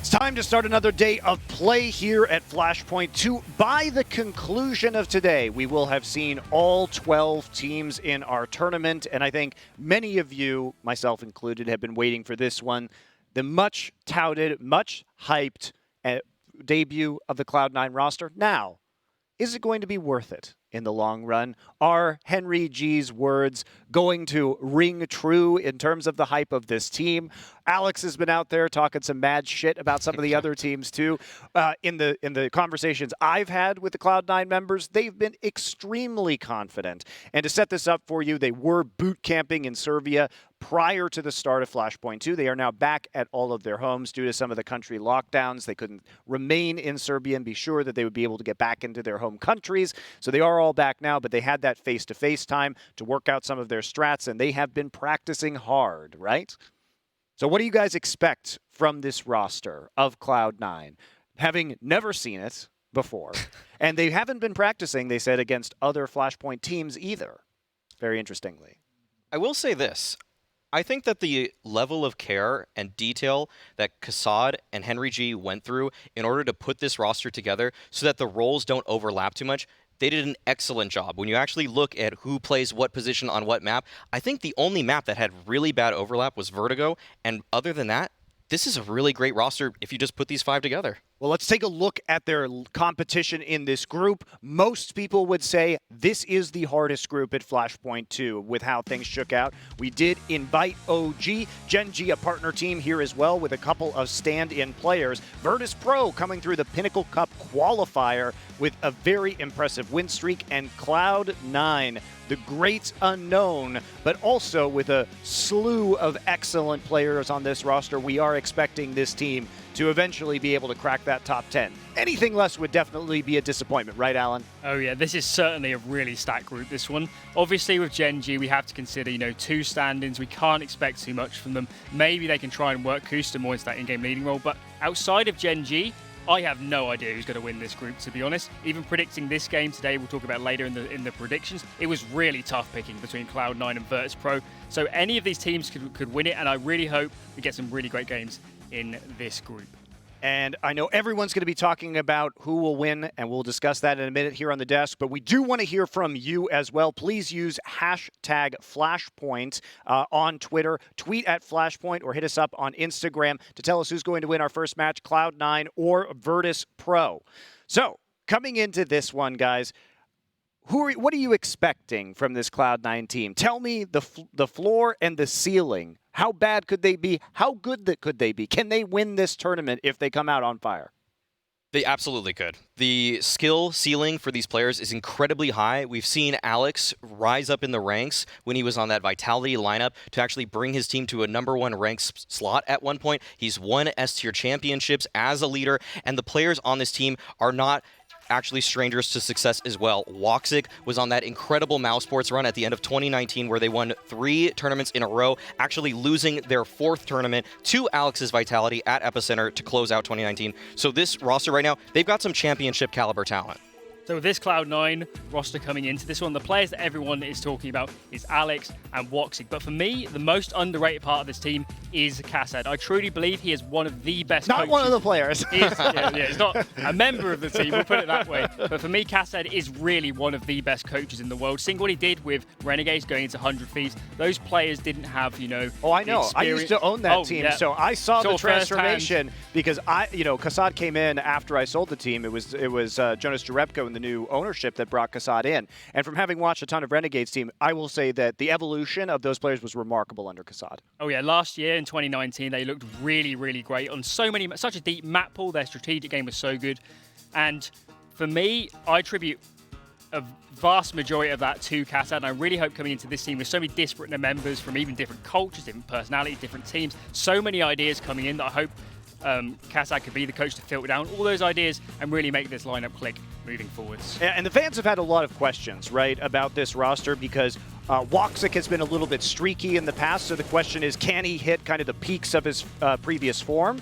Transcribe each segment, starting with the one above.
It's time to start another day of play here at Flashpoint 2. By the conclusion of today, we will have seen all 12 teams in our tournament, and I think many of you, myself included, have been waiting for this one. The much touted, much hyped debut of the Cloud9 roster. Now, is it going to be worth it in the long run? Are Henry G's words going to ring true in terms of the hype of this team? Alex has been out there talking some mad shit about some of the other teams too. In the conversations I've had with the Cloud9 members, they've been extremely confident. And to set this up for you, they were boot camping in Serbia prior to the start of Flashpoint 2. They are now back at all of their homes due to some of the country lockdowns. They couldn't remain in Serbia and be sure that they would be able to get back into their home countries. So they are all back now, but they had that face-to-face time to work out some of their strats, and they have been practicing hard, right? So what do you guys expect from this roster of Cloud9? Having never seen it before, and they haven't been practicing, they said, against other Flashpoint teams either, very interestingly. I will say this. I think that the level of care and detail that Hacid and Henry G went through in order to put this roster together so that the roles don't overlap too much, they did an excellent job. When you actually look at who plays what position on what map, I think the only map that had really bad overlap was Vertigo, and other than that, this is a really great roster if you just put these five together. Well, let's take a look at their competition in this group. Most people would say this is the hardest group at Flashpoint 2 with how things shook out. We did invite OG, Gen G, a partner team here as well with a couple of stand-in players. Virtus.pro coming through the Pinnacle Cup qualifier with a very impressive win streak, and Cloud9, the great unknown, but also with a slew of excellent players on this roster. We are expecting this team to eventually be able to crack that top 10. Anything less would definitely be a disappointment, right, Alan? Oh yeah, this is certainly a really stacked group, this one. Obviously with Gen G, we have to consider, two stand-ins. We can't expect too much from them. Maybe they can try and work Kusta more into that in-game leading role, but outside of Gen G, I have no idea who's going to win this group, to be honest. Even predicting this game today, we'll talk about later in the predictions, it was really tough picking between Cloud9 and Virtus.pro. So any of these teams could win it, and I really hope we get some really great games in this group. And I know everyone's going to be talking about who will win, and we'll discuss that in a minute here on the desk. But we do want to hear from you as well. Please use hashtag Flashpoint on Twitter. Tweet at Flashpoint or hit us up on Instagram to tell us who's going to win our first match, Cloud9 or Virtus.pro. So coming into this one, guys, what are you expecting from this Cloud9 team? Tell me the floor and the ceiling. How bad could they be? How good could they be? Can they win this tournament if they come out on fire? They absolutely could. The skill ceiling for these players is incredibly high. We've seen Alex rise up in the ranks when he was on that Vitality lineup to actually bring his team to a #1 ranked slot at one point. He's won S-tier championships as a leader, and the players on this team are not actually strangers to success as well. Woxic was on that incredible Mousesports run at the end of 2019 where they won 3 tournaments in a row, actually losing their 4th tournament to Alex's Vitality at Epicenter to close out 2019. So this roster right now, they've got some championship caliber talent. So with this Cloud9 roster coming into this one, the players that everyone is talking about is Alex and Woxic. But for me, the most underrated part of this team is Hacid. I truly believe he is one of the best coaches. Not one of the players. He's not a member of the team, we'll put it that way. But for me, Hacid is really one of the best coaches in the world. Seeing what he did with Renegades going into 100 Thieves, those players didn't have, Oh, I know. I used to own that team, yeah. so I saw the transformation because Hacid came in after I sold the team. It was Jonas Jerebko and the new ownership that brought Hacid in. And from having watched a ton of Renegades team, I will say that the evolution of those players was remarkable under Hacid. Oh yeah, last year in 2019, they looked really, really great on such a deep map pool. Their strategic game was so good. And for me, I attribute a vast majority of that to Hacid, and I really hope coming into this team with so many disparate members from even different cultures, different personalities, different teams, so many ideas coming in that I hope Hacid could be the coach to filter down all those ideas and really make this lineup click moving forwards. And the fans have had a lot of questions, right, about this roster because Woxic has been a little bit streaky in the past, so the question is, can he hit kind of the peaks of his previous form?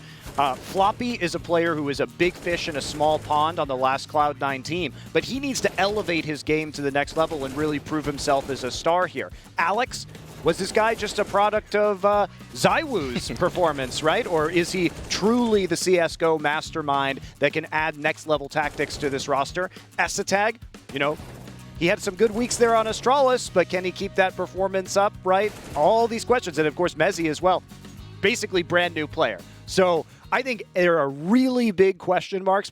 Floppy is a player who is a big fish in a small pond on the last Cloud9 team, but he needs to elevate his game to the next level and really prove himself as a star here. Alex, was this guy just a product of Zywoo's performance, right? Or is he truly the CSGO mastermind that can add next-level tactics to this roster? Esatag, you know, he had some good weeks there on Astralis, but can he keep that performance up, right? All these questions, and of course Mezzy as well. Basically brand new player. So I think there are really big question marks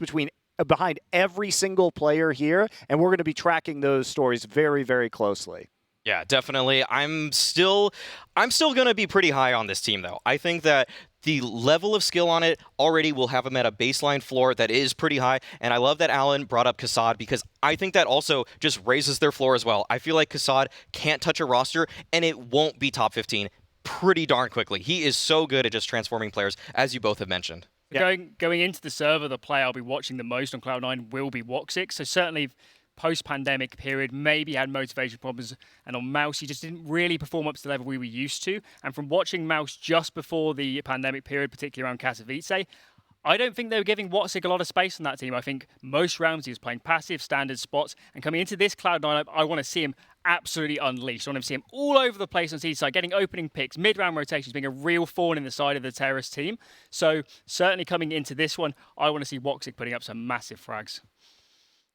behind every single player here, and we're going to be tracking those stories very, very closely. Yeah, definitely. I'm still going to be pretty high on this team, though. I think that the level of skill on it already will have them at a baseline floor that is pretty high, and I love that Alan brought up Kassad because I think that also just raises their floor as well. I feel like Kassad can't touch a roster, and it won't be top 15 pretty darn quickly. He is so good at just transforming players, as you both have mentioned. Yeah. Going into the server, the player I'll be watching the most on Cloud9 will be Woxic, so certainly post-pandemic period, maybe had motivation problems, and on Mouse, he just didn't really perform up to the level we were used to. And from watching Mouse just before the pandemic period, particularly around Katowice, I don't think they were giving Woxic a lot of space on that team. I think most rounds he was playing passive, standard spots, and coming into this Cloud9 lineup, I want to see him absolutely unleashed. I want to see him all over the place on C side, getting opening picks, mid-round rotations, being a real thorn in the side of the Terrace team. So certainly coming into this one, I want to see Woxic putting up some massive frags.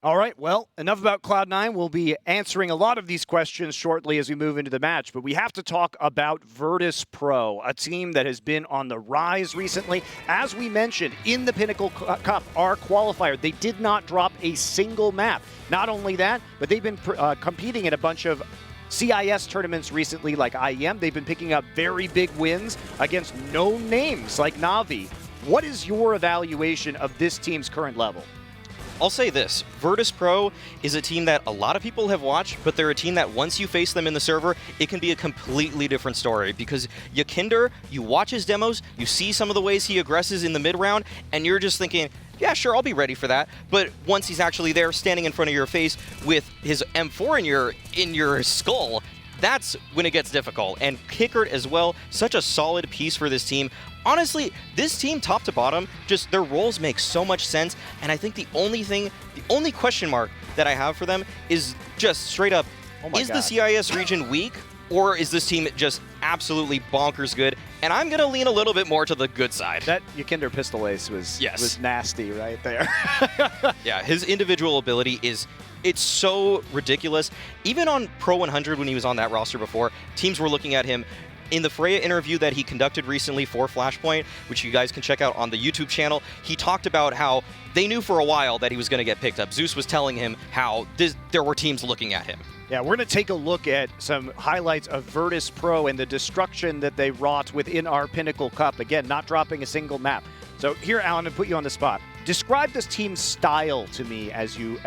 All right, well, enough about Cloud9. We'll be answering a lot of these questions shortly as we move into the match, but we have to talk about Virtus.pro, a team that has been on the rise recently. As we mentioned, in the Pinnacle Cup, our qualifier, they did not drop a single map. Not only that, but they've been competing in a bunch of CIS tournaments recently like IEM. They've been picking up very big wins against known names like Na'Vi. What is your evaluation of this team's current level? I'll say this, Virtus.pro is a team that a lot of people have watched, but they're a team that once you face them in the server, it can be a completely different story because Yakinder, you watch his demos, you see some of the ways he aggresses in the mid-round, and you're just thinking, yeah, sure, I'll be ready for that. But once he's actually there standing in front of your face with his M4 in your skull, that's when it gets difficult. And Kickert as well, such a solid piece for this team. Honestly, this team, top to bottom, just their roles make so much sense. And I think the only question mark that I have for them is just straight up, is the CIS region weak? Or is this team just absolutely bonkers good? And I'm going to lean a little bit more to the good side. That Yakinder pistol ace was nasty right there. Yeah, his individual ability it's so ridiculous. Even on Pro 100 when he was on that roster before, teams were looking at him. In the Freya interview that he conducted recently for Flashpoint, which you guys can check out on the YouTube channel, he talked about how they knew for a while that he was going to get picked up. Zeus was telling him how there were teams looking at him. Yeah, we're going to take a look at some highlights of Virtus.pro and the destruction that they wrought within our Pinnacle Cup. Again, not dropping a single map. So here, Alan, to put you on the spot, describe this team's style to me as you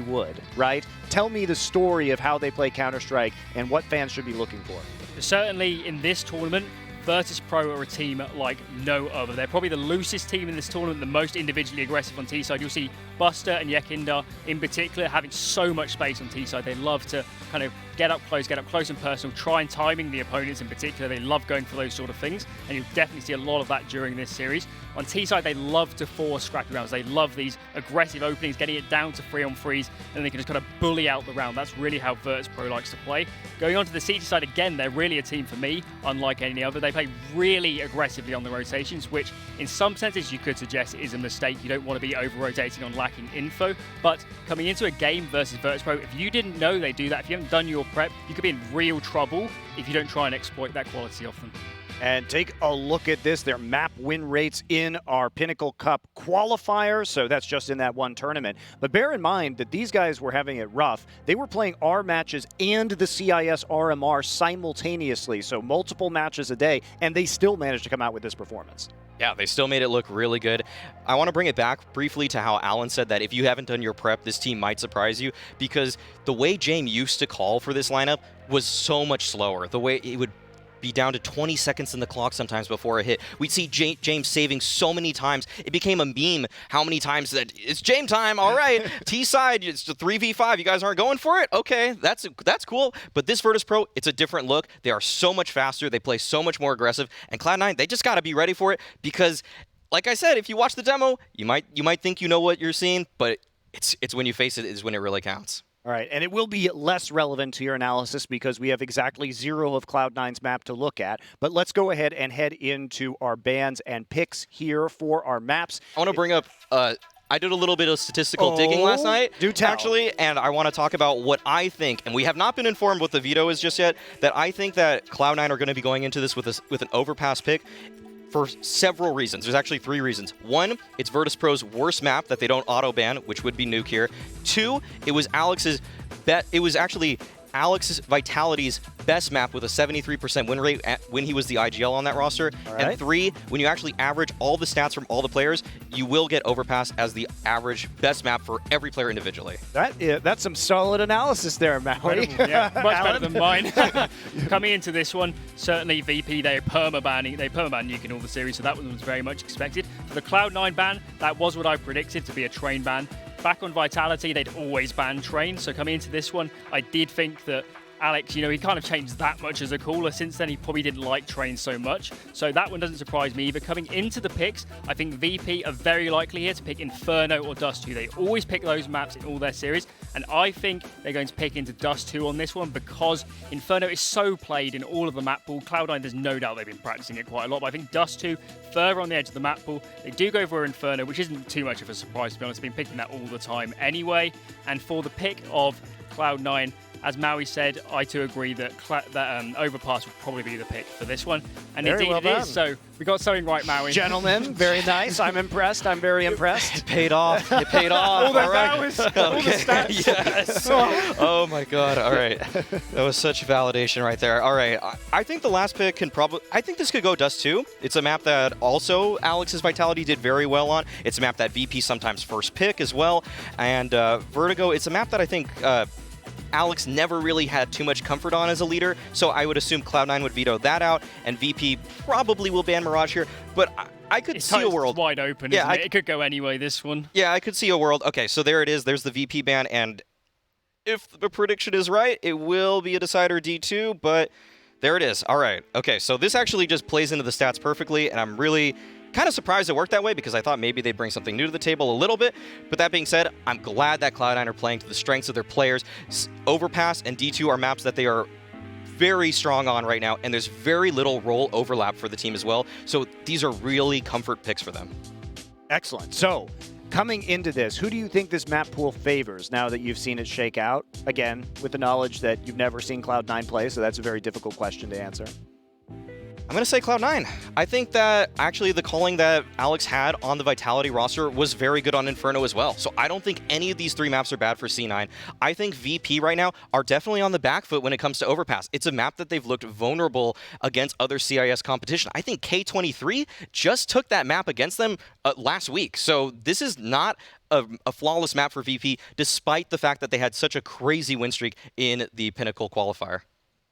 would, right? Tell me the story of how they play Counter-Strike and what fans should be looking for. Certainly in this tournament, Virtus.pro are a team like no other. They're probably the loosest team in this tournament, the most individually aggressive on T-side. You'll see Buster and Yakinder in particular having so much space on T-side. They love to kind of get up close and personal, try and timing the opponents in particular. They love going for those sort of things, and you'll definitely see a lot of that during this series. On T-side, they love to force scrappy rounds. They love these aggressive openings, getting it down to 3-on-3s, and they can just kind of bully out the round. That's really how Virtus.pro likes to play. Going on to the CT side, again, they're really a team for me, unlike any other. They play really aggressively on the rotations, which in some senses you could suggest is a mistake. You don't want to be over-rotating on lacking info, but coming into a game versus Virtus.pro, if you didn't know they do that, if you haven't done your prep, you could be in real trouble if you don't try and exploit that quality off them. And take a look at this, their map win rates in our Pinnacle Cup qualifier, so that's just in that one tournament. But bear in mind that these guys were having it rough. They were playing our matches and the CIS RMR simultaneously, so multiple matches a day, and they still managed to come out with this performance. Yeah, they still made it look really good. I want to bring it back briefly to how Alan said that if you haven't done your prep, this team might surprise you, because the way James used to call for this lineup was so much slower. The way it would be down to 20 seconds in the clock sometimes before a hit. We'd see James saving so many times. It became a meme how many times that it's James time, all right. T-side, it's a 3v5. You guys aren't going for it? Okay, that's cool. But this Virtus.pro, it's a different look. They are so much faster. They play so much more aggressive. And Cloud9, they just got to be ready for it because, like I said, if you watch the demo, you might think you know what you're seeing, but it's when you face it is when it really counts. All right, and it will be less relevant to your analysis because we have exactly 0 of Cloud9's map to look at. But let's go ahead and head into our bans and picks here for our maps. I want to bring up, I did a little bit of statistical digging last night, do tell. actually, and I want to talk about what I think, and we have not been informed what the veto is just yet, that I think that Cloud9 are going to be going into this with an overpass pick for several reasons. There's actually 3 reasons. 1, it's Virtus.pro's worst map that they don't auto-ban, which would be Nuke here. 2, it was actually Alex's Vitality's best map with a 73% win rate when he was the IGL on that roster. Right. And 3, when you actually average all the stats from all the players, you will get Overpass as the average best map for every player individually. That's some solid analysis there, Maui. Yeah, much better than mine. Coming into this one, certainly VP, they permaban nuking all the series, so that one was very much expected. For the Cloud9 ban, that was what I predicted to be a train ban. Back on Vitality, they'd always ban train, so coming into this one, I did think that Alex, he kind of changed that much as a caller. Since then, he probably didn't like train so much. So that one doesn't surprise me either. Coming into the picks, I think VP are very likely here to pick Inferno or Dust 2. They always pick those maps in all their series. And I think they're going to pick into Dust 2 on this one because Inferno is so played in all of the map pool. Cloud9, there's no doubt they've been practicing it quite a lot. But I think Dust 2, further on the edge of the map pool, they do go for Inferno, which isn't too much of a surprise, to be honest. They've been picking that all the time anyway. And for the pick of Cloud9, as Maui said, I too agree that Overpass would probably be the pick for this one. And Very indeed well it done. is, so we got something right, Maui. Gentlemen, very nice. I'm impressed. I'm very impressed. It paid off. It paid off. All the All right. hours, all the stats. Yes. Oh my God. All right. That was such validation right there. All right. I think the last pick I think this could go Dust 2. It's a map that also Alex's Vitality did very well on. It's a map that VP sometimes first pick as well. And Vertigo, it's a map that I think Alex never really had too much comfort on as a leader, so I would assume Cloud9 would veto that out, and VP probably will ban Mirage here, but I could see a world. It's wide open, isn't it? It could go anyway, this one. Yeah, I could see a world. Okay, so there it is. There's the VP ban, and if the prediction is right, it will be a decider D2, but there it is. All right. Okay, so this actually just plays into the stats perfectly, and I'm really kind of surprised it worked that way because I thought maybe they'd bring something new to the table a little bit. But that being said, I'm glad that Cloud9 are playing to the strengths of their players. Overpass and D2 are maps that they are very strong on right now, and there's very little role overlap for the team as well. So these are really comfort picks for them. Excellent. So, coming into this, who do you think this map pool favors now that you've seen it shake out? Again, with the knowledge that you've never seen Cloud9 play, so that's a very difficult question to answer. I'm going to say Cloud9. I think that actually the calling that Alex had on the Vitality roster was very good on Inferno as well. So I don't think any of these 3 maps are bad for C9. I think VP right now are definitely on the back foot when it comes to Overpass. It's a map that they've looked vulnerable against other CIS competition. I think K23 just took that map against them last week. So this is not a flawless map for VP, despite the fact that they had such a crazy win streak in the Pinnacle qualifier.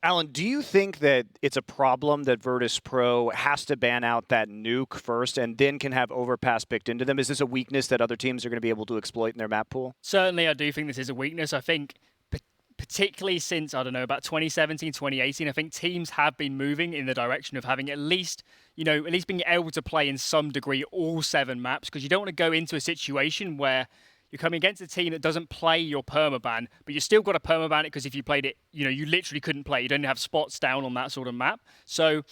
Alan, do you think that it's a problem that Virtus.pro has to ban out that nuke first and then can have Overpass picked into them? Is this a weakness that other teams are going to be able to exploit in their map pool? Certainly, I do think this is a weakness. I think particularly since, I don't know, about 2017, 2018, I think teams have been moving in the direction of having at least being able to play in some degree all 7 maps, because you don't want to go into a situation where you're coming against a team that doesn't play your permaban, but you still got to permaban it because if you played it, you literally couldn't play. You don't have spots down on that sort of map. So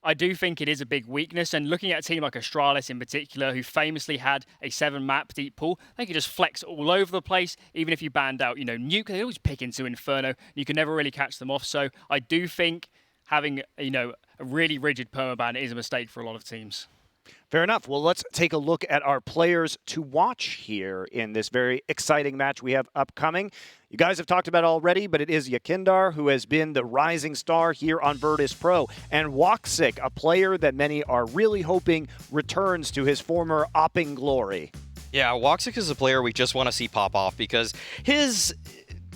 I do think it is a big weakness. And looking at a team like Astralis in particular, who famously had a 7-map deep pool, they could just flex all over the place. Even if you banned out, Nuke, they always pick into Inferno. And you can never really catch them off. So I do think having, a really rigid permaban is a mistake for a lot of teams. Fair enough. Well, let's take a look at our players to watch here in this very exciting match we have upcoming. You guys have talked about it already, but it is Yakindar, who has been the rising star here on Virtus.pro, and Woxic, a player that many are really hoping returns to his former opping glory. Yeah, Woxic is a player we just want to see pop off because his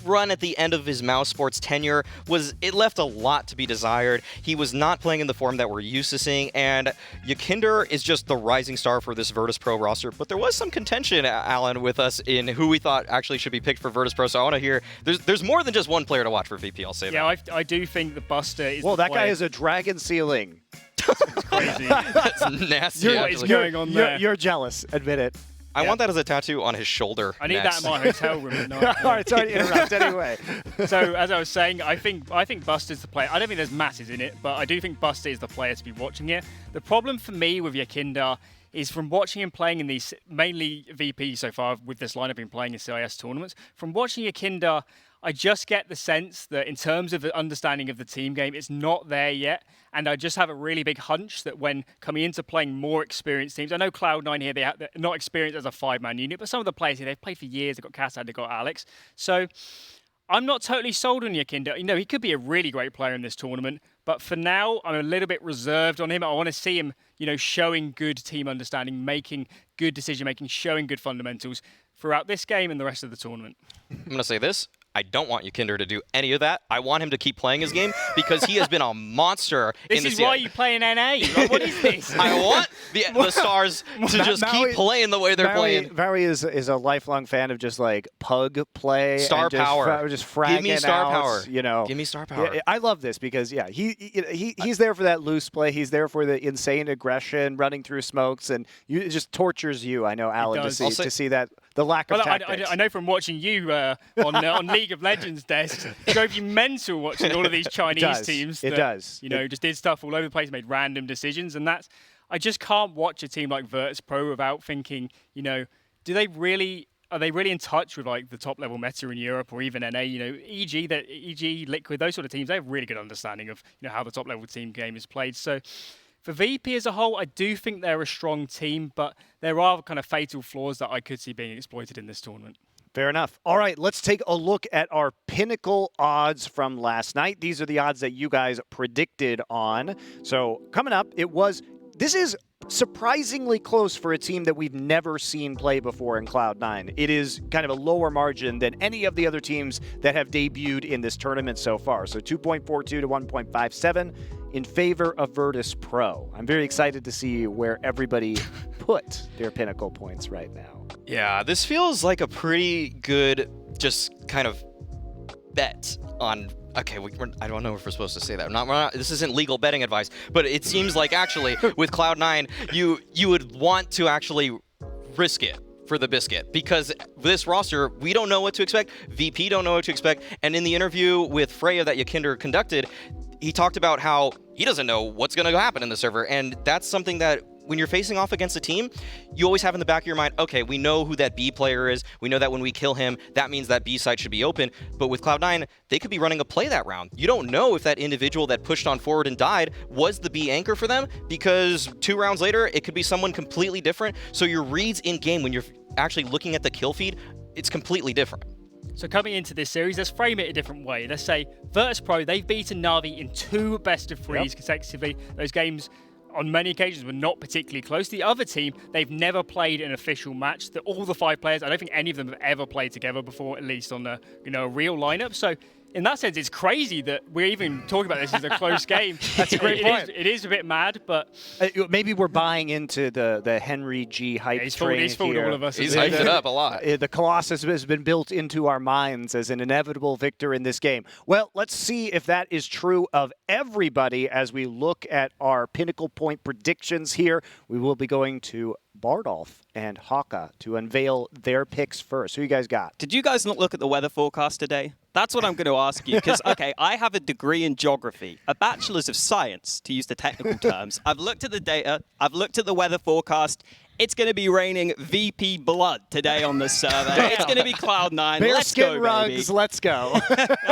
run at the end of his Mouse Sports tenure it left a lot to be desired. He was not playing in the form that we're used to seeing, and Yakindar is just the rising star for this Virtus.pro roster. But there was some contention, Alan, with us in who we thought actually should be picked for Virtus.pro, so I want to hear, there's more than just one player to watch for VP, I'll say that. Yeah, I do think the Buster is Well, that player. guy is a dragon ceiling. It's crazy. That's nasty. What is going on there? You're jealous, admit it. I want that as a tattoo on his shoulder. I need next. that in my hotel room at night. All right, sorry to interrupt anyway. So as I was saying, I think Buster's the player. I don't think there's masses in it, but I do think Buster is the player to be watching here. The problem for me with Yakinda is from watching him playing in these, mainly VP so far with this lineup, been playing in CIS tournaments. From watching Yakinda, I just get the sense that in terms of the understanding of the team game, it's not there yet. And I just have a really big hunch that when coming into playing more experienced teams, I know Cloud9 here, they're not experienced as a 5-man unit, but some of the players here, they've played for years. They've got Hacid, they've got Alex. So I'm not totally sold on Yakinda. You know, he could be a really great player in this tournament, but for now, I'm a little bit reserved on him. I want to see him, you know, showing good team understanding, making good decision-making, showing good fundamentals throughout this game and the rest of the tournament. I'm going to say this. I don't want Yakinda to do any of that. I want him to keep playing his game because he has been a monster in the This is why you play in NA. Like, what is this? I want the stars to just keep playing the way they're playing. Barry is a lifelong fan of just like pug play. Star power. Just fragging Give me star out, power. You know. Give me star power. Yeah, I love this because, yeah, he's there for that loose play. He's there for the insane aggression, running through smokes, and it just tortures you, I know, Alan, to see that, the lack of tactics. I know from watching you on League of Legends desk, drove you mental watching all of these Chinese teams. It does. You know, just did stuff all over the place, made random decisions, and that's. I just can't watch a team like Virtus.pro without thinking, you know, are they really in touch with like the top level meta in Europe or even NA? You know, EG, Liquid, those sort of teams, they have really good understanding of, you know, how the top level team game is played. So for VP as a whole, I do think they're a strong team, but there are kind of fatal flaws that I could see being exploited in this tournament. Fair enough. All right, let's take a look at our pinnacle odds from last night. These are the odds that you guys predicted on. So coming up, this is surprisingly close for a team that we've never seen play before in Cloud9. It is kind of a lower margin than any of the other teams that have debuted in this tournament so far. So 2.42 to 1.57 in favor of Virtus.pro. I'm very excited to see where everybody put their pinnacle points right now. Yeah, this feels like a pretty good just kind of bet on... Okay, I don't know if we're supposed to say that. This isn't legal betting advice, but it seems like actually with Cloud9, you would want to actually risk it for the biscuit because this roster, we don't know what to expect. VP don't know what to expect. And in the interview with Freya that Yakinda conducted, he talked about how he doesn't know what's going to happen in the server. And that's something that when you're facing off against a team, you always have in the back of your mind, okay, we know who that B player is. We know that when we kill him, that means that B side should be open. But with Cloud9, they could be running a play that round. You don't know if that individual that pushed on forward and died was the B anchor for them because 2 rounds later, it could be someone completely different. So your reads in game, when you're actually looking at the kill feed, it's completely different. So coming into this series, let's frame it a different way. Let's say Virtus.pro, they've beaten Na'Vi in 2 best-of-3s consecutively. Those games on many occasions were not particularly close. The other team, they've never played an official match. All the 5 players, I don't think any of them have ever played together before, at least on a real lineup. So in that sense, it's crazy that we're even talking about this as a close game. That's a great point. It is a bit mad, but maybe we're buying into the Henry G hype train. He's fooled all of us. He's hyped it up a lot. The Colossus has been built into our minds as an inevitable victor in this game. Well, let's see if that is true of everybody as we look at our pinnacle point predictions here. We will be going to Bardolph and Haka to unveil their picks first. Who you guys got? Did you guys not look at the weather forecast today? That's what I'm going to ask you, because, okay, I have a degree in geography, a bachelor's of science, to use the technical terms. I've looked at the data, I've looked at the weather forecast. It's going to be raining VP blood today on the server. It's going to be Cloud9. Let's go, rugs, baby. Let's go.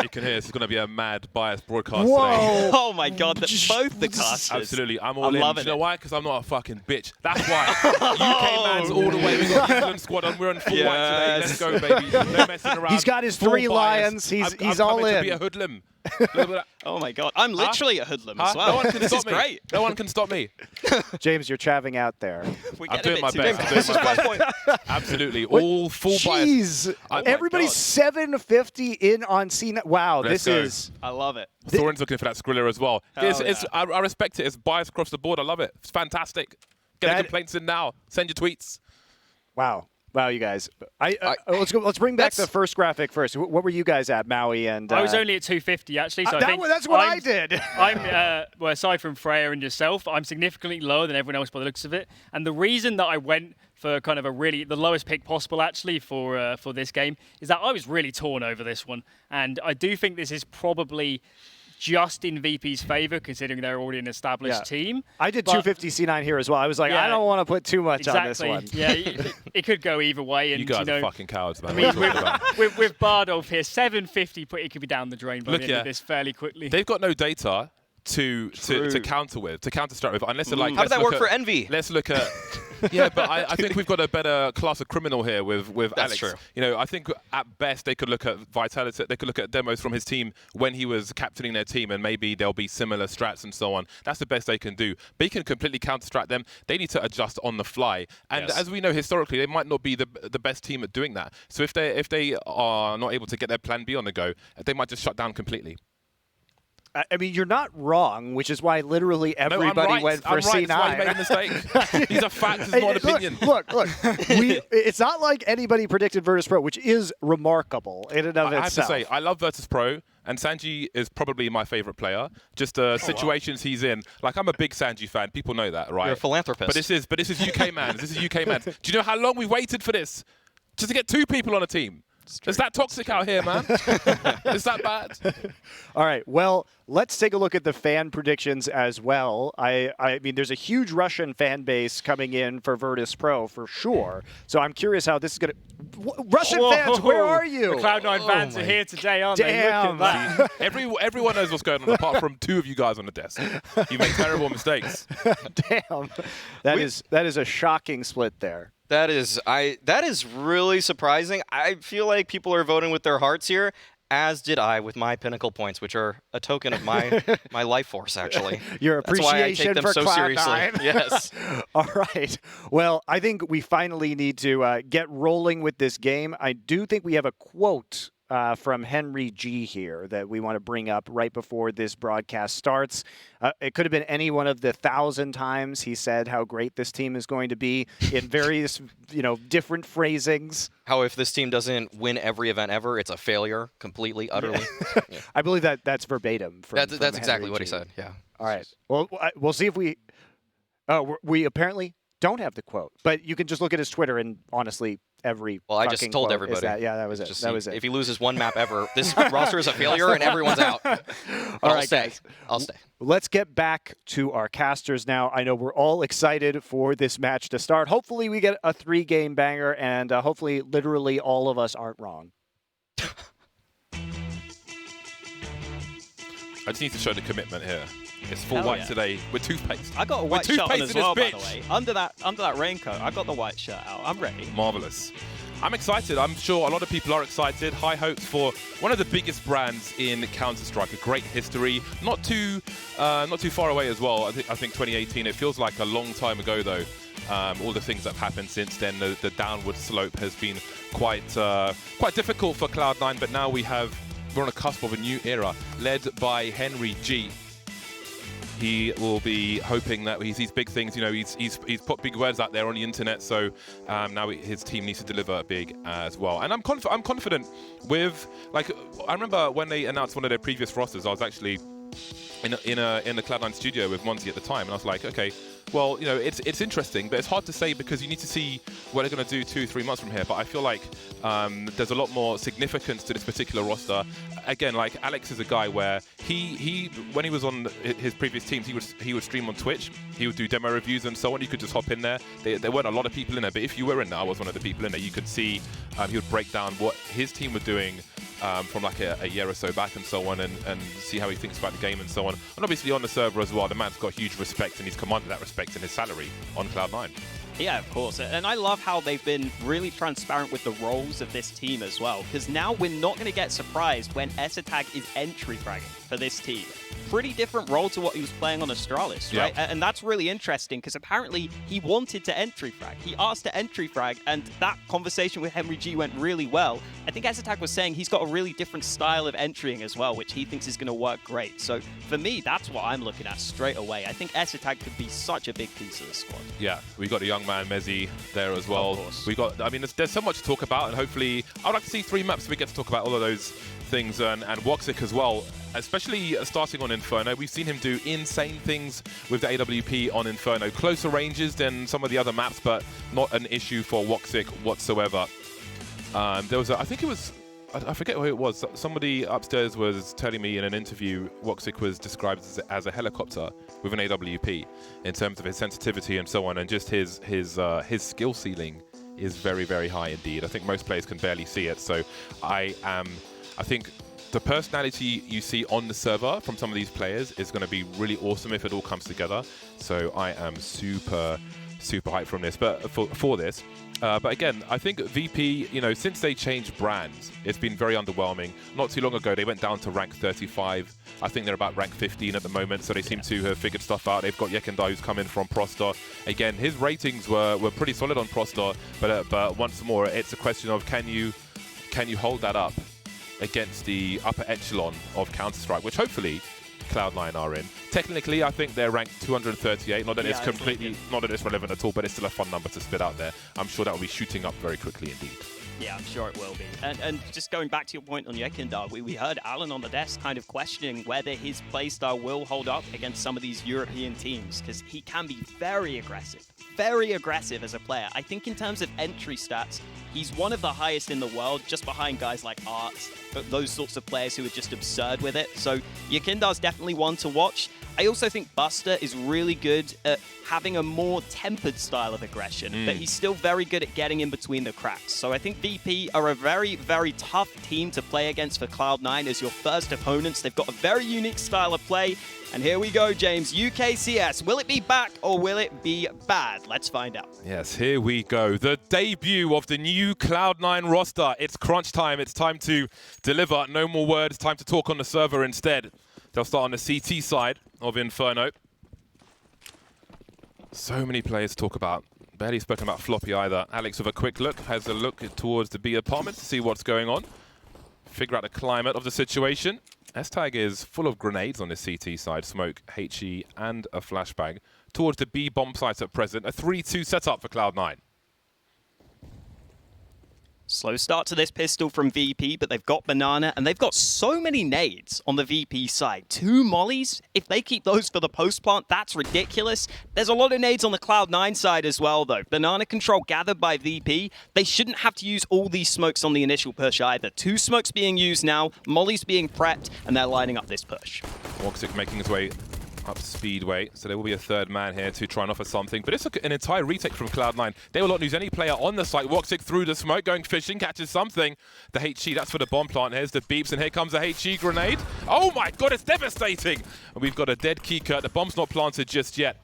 You can hear this is going to be a mad biased broadcast Whoa. today. Oh my God, both the casters. Absolutely, I'm all in. Do you know why? Because I'm not a fucking bitch. That's why. UK man's all the way. We got England squad on. We're on full white today. Let's go, baby. No messing around. He's got his Full 3 bias. lions. He's I'm all coming in. to be a hoodlum. Oh my God, I'm literally a hoodlum as well. No one can This stop is me. great. No one can stop me. James, you're chaving out there. I'm doing my best. Absolutely. All full bias. Jeez. Oh Everybody's 750 in on scene. Wow, Let's go. I love it. Thorin's looking for that Skrilla as well. Yeah. I respect it. It's bias across the board. I love it. It's fantastic. Get the complaints in now. Send your tweets. Wow. Wow, you guys. Let's bring back the first graphic first. What were you guys at, Maui? And I was only at 250 actually. So that's what I did. I'm well, aside from Freya and yourself, I'm significantly lower than everyone else by the looks of it. And the reason that I went for kind of the lowest pick possible actually for this game is that I was really torn over this one, and I do think this is probably just in VP's favor, considering they're already an established team. I did 250 C9 here as well. I was like, I don't want to put too much on this one. Yeah, it could go either way. And, you guys are fucking cowards, man. I mean, with Bardolph here, 750, it could be down the drain by the end of this fairly quickly. They've got no data to counter-strike with, unless they're like. How did that work for Envy? Let's look at. Yeah, but I think we've got a better class of criminal here with That's Alex. True. You know, I think at best they could look at Vitality, they could look at demos from his team when he was captaining their team, and maybe there'll be similar strats and so on. That's the best they can do. But he can completely counter-strike them. They need to adjust on the fly. And as we know historically, they might not be the best team at doing that. So if they are not able to get their plan B on the go, they might just shut down completely. I mean, you're not wrong, which is why literally everybody went for C9. That's why you made a mistake. These are facts, it's not an opinion. Look. It's not like anybody predicted Virtus.pro, which is remarkable in and of itself. I have to say, I love Virtus.pro, and Sanji is probably my favorite player. Just situations he's in. Like, I'm a big Sanji fan. People know that, right? You're a philanthropist. But this is UK man. This is UK man. Do you know how long we waited for this? Just to get 2 people on a team. Is that toxic out here, man? Is that bad? All right. Well, let's take a look at the fan predictions as well. I mean, there's a huge Russian fan base coming in for Virtus.pro for sure. So I'm curious how this is going to... Russian fans, where are you? The Cloud9 fans are here today, aren't they? Damn. Look at that. Everyone knows what's going on, apart from 2 of you guys on the desk. You make terrible mistakes. Damn. That is a shocking split there. That is really surprising. I feel like people are voting with their hearts here, as did I with my pinnacle points, which are a token of my life force, actually. Your appreciation That's why I take them for so seriously. Yes. All right. Well, I think we finally need to get rolling with this game. I do think we have a quote from Henry G here that we want to bring up right before this broadcast starts. It could have been any one of the 1,000 times he said how great this team is going to be in various, different phrasings. How if this team doesn't win every event ever, it's a failure, completely, utterly. Yeah. I believe that's verbatim. From that's exactly Henry what G. he said. Yeah. All right. Well, we'll see if we. We apparently don't have the quote, but you can just look at his Twitter and honestly. Well, I just told everybody. That was it. That was it. If he loses one map ever, this roster is a failure and everyone's out. I'll stay. I'll stay. Let's get back to our casters now. I know we're all excited for this match to start. Hopefully we get a 3-game banger, and hopefully literally all of us aren't wrong. I just need to show the commitment here. It's full white today with toothpaste. I got a white shirt on as well, by the way. Under that raincoat, I got the white shirt out. I'm ready. Marvelous. I'm excited. I'm sure a lot of people are excited. High hopes for one of the biggest brands in Counter-Strike. A great history. Not too far away as well. I think 2018. It feels like a long time ago though. All the things that have happened since then. The downward slope has been quite difficult for Cloud9. But now we're on the cusp of a new era, led by Henry G. He will be hoping that he sees big things. He's put big words out there on the internet, so now his team needs to deliver big as well. And I'm confident with, like, I remember when they announced one of their previous rosters, I was actually in the Cloud9 studio with Monty at the time, and I was like, okay, well, it's interesting, but it's hard to say because you need to see what they're going to do 2-3 months from here. But I feel like there's a lot more significance to this particular roster. Again, like Alex is a guy where he when he was on his previous teams, he would stream on Twitch. He would do demo reviews and so on. You could just hop in there. There weren't a lot of people in there, but if you were in there, I was one of the people in there. You could see he would break down what his team were doing from like a year or so back and so on, and see how he thinks about the game and so on. And obviously on the server as well, the man's got huge respect, and he's commanded that respect in his salary on Cloud9. Yeah, of course. And I love how they've been really transparent with the roles of this team as well, because now we're not going to get surprised when Esatag is entry fragging for this team. pretty different role to what he was playing on Astralis, right? And that's really interesting because apparently he wanted to entry frag. He asked to entry frag, and that conversation with Henry G went really well. I think Ezetag was saying he's got a really different style of entering as well, which he thinks is going to work great. So for me, that's what I'm looking at straight away. I think Ezetag could be such a big piece of the squad. Yeah, we got a young man, Mezzi, there as well. We got, I mean, there's so much to talk about, and hopefully, I'd like to see 3 maps so we get to talk about all of those things, and Woxic as well, especially starting on Inferno. We've seen him do insane things with the AWP on Inferno. Closer ranges than some of the other maps, but not an issue for Woxic whatsoever. There was, I think it was, I forget who it was. Somebody upstairs was telling me in an interview Woxic was described as a helicopter with an AWP in terms of his sensitivity and so on, and just his skill ceiling is very, very high indeed. I think most players can barely see it. So I think the personality you see on the server from some of these players is going to be really awesome if it all comes together. So I am super hyped from this, but for this. But again, I think VP, you know, since they changed brands, it's been very underwhelming. Not too long ago, they went down to rank 35. I think they're about rank 15 at the moment, so they seem to have figured stuff out. They've got Yekindar, who's come in from Prostar. Again, his ratings were pretty solid on Prostar, but once more, it's a question of can you hold that up against the upper echelon of Counter-Strike, which hopefully Cloud9 are in. Technically, I think they're ranked 238. Not that it's completely, not that it's relevant at all, but it's still a fun number to spit out there. I'm sure that will be shooting up very quickly indeed. Yeah, I'm sure it will be. And just going back to your point on Yekindar, we heard Alan on the desk kind of questioning whether his playstyle will hold up against some of these European teams, because he can be very aggressive as a player. I think in terms of entry stats, he's one of the highest in the world, just behind guys like Arts, those sorts of players who are just absurd with it. So Yekindar's definitely one to watch. I also think Buster is really good at having a more tempered style of aggression, but he's still very good at getting in between the cracks. So I think VP are a very, very tough team to play against for Cloud9 as your first opponents. They've got a very unique style of play. And here we go, James. UKCS, will it be back or will it be bad? Let's find out. Yes, here we go. The debut of the new Cloud9 roster. It's crunch time. It's time to deliver. No more words. Time to talk on the server instead. They'll start on the CT side of Inferno. So many players to talk about. Barely spoken about Floppy either. Alex with a quick look. Has a look towards the B apartment to see what's going on. Figure out the climate of the situation. S-Tag is full of grenades on the CT side, smoke, HE, and a flashbang. Towards the B bomb sites at present, a 3-2 setup for Cloud9. Slow start to this pistol from VP, but they've got Banana, and they've got so many nades on the VP side. 2 mollies? If they keep those for the post-plant, that's ridiculous. There's a lot of nades on the Cloud9 side as well, though. Banana control gathered by VP. They shouldn't have to use all these smokes on the initial push either. 2 smokes being used now, mollies being prepped, and they're lining up this push. Woxic making his way up Speedway, so there will be a third man here to try and offer something. But it's an entire retake from Cloud9. They will not lose any player on the site. Woxic through the smoke, going fishing, catches something. The HE, that's for the bomb plant. Here's the beeps, and here comes a HE grenade. Oh my god, it's devastating! And we've got a dead KiNK. The bomb's not planted just yet.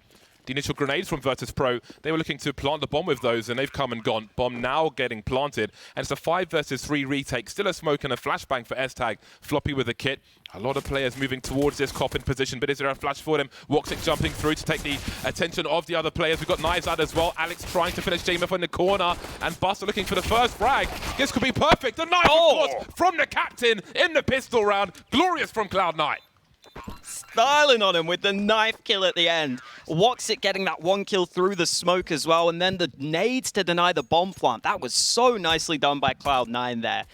The initial grenades from Virtus.pro, they were looking to plant the bomb with those, and they've come and gone. Bomb now getting planted, and it's a 5 versus 3 retake. Still a smoke and a flashbang for S-Tag. Floppy with a kit. A lot of players moving towards this coffin position, but is there a flash for them? Woxic jumping through to take the attention of the other players. We've got knives out as well. Alex trying to finish JMF in the corner, and Buster looking for the first frag. This could be perfect. The knife, of course, from the captain in the pistol round. Glorious from Cloud9. Styling on him with the knife kill at the end. Woxic getting that 1 kill through the smoke as well, and then the nades to deny the bomb plant. That was so nicely done by Cloud9 there.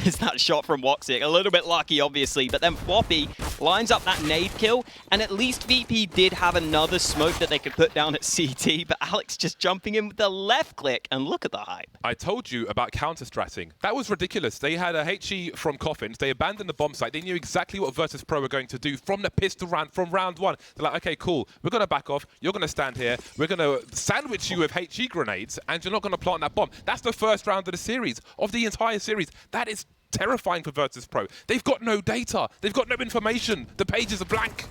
Is that shot from Woxic. A little bit lucky, obviously, but then Floppy lines up that nade kill, and at least VP did have another smoke that they could put down at CT, but Alex just jumping in with the left click, and look at the hype. I told you about counter-stratting. That was ridiculous. They had a HE from coffins. They abandoned the bomb site. They knew exactly what Virtus.pro were going to do from the pistol round, from round 1. They're like, okay, cool. We're going to back off. You're going to stand here. We're going to sandwich you with HE grenades, and you're not going to plant that bomb. That's the first round of the series, of the entire series. That is terrifying for Virtus.pro. They've got no data. They've got no information. The pages are blank.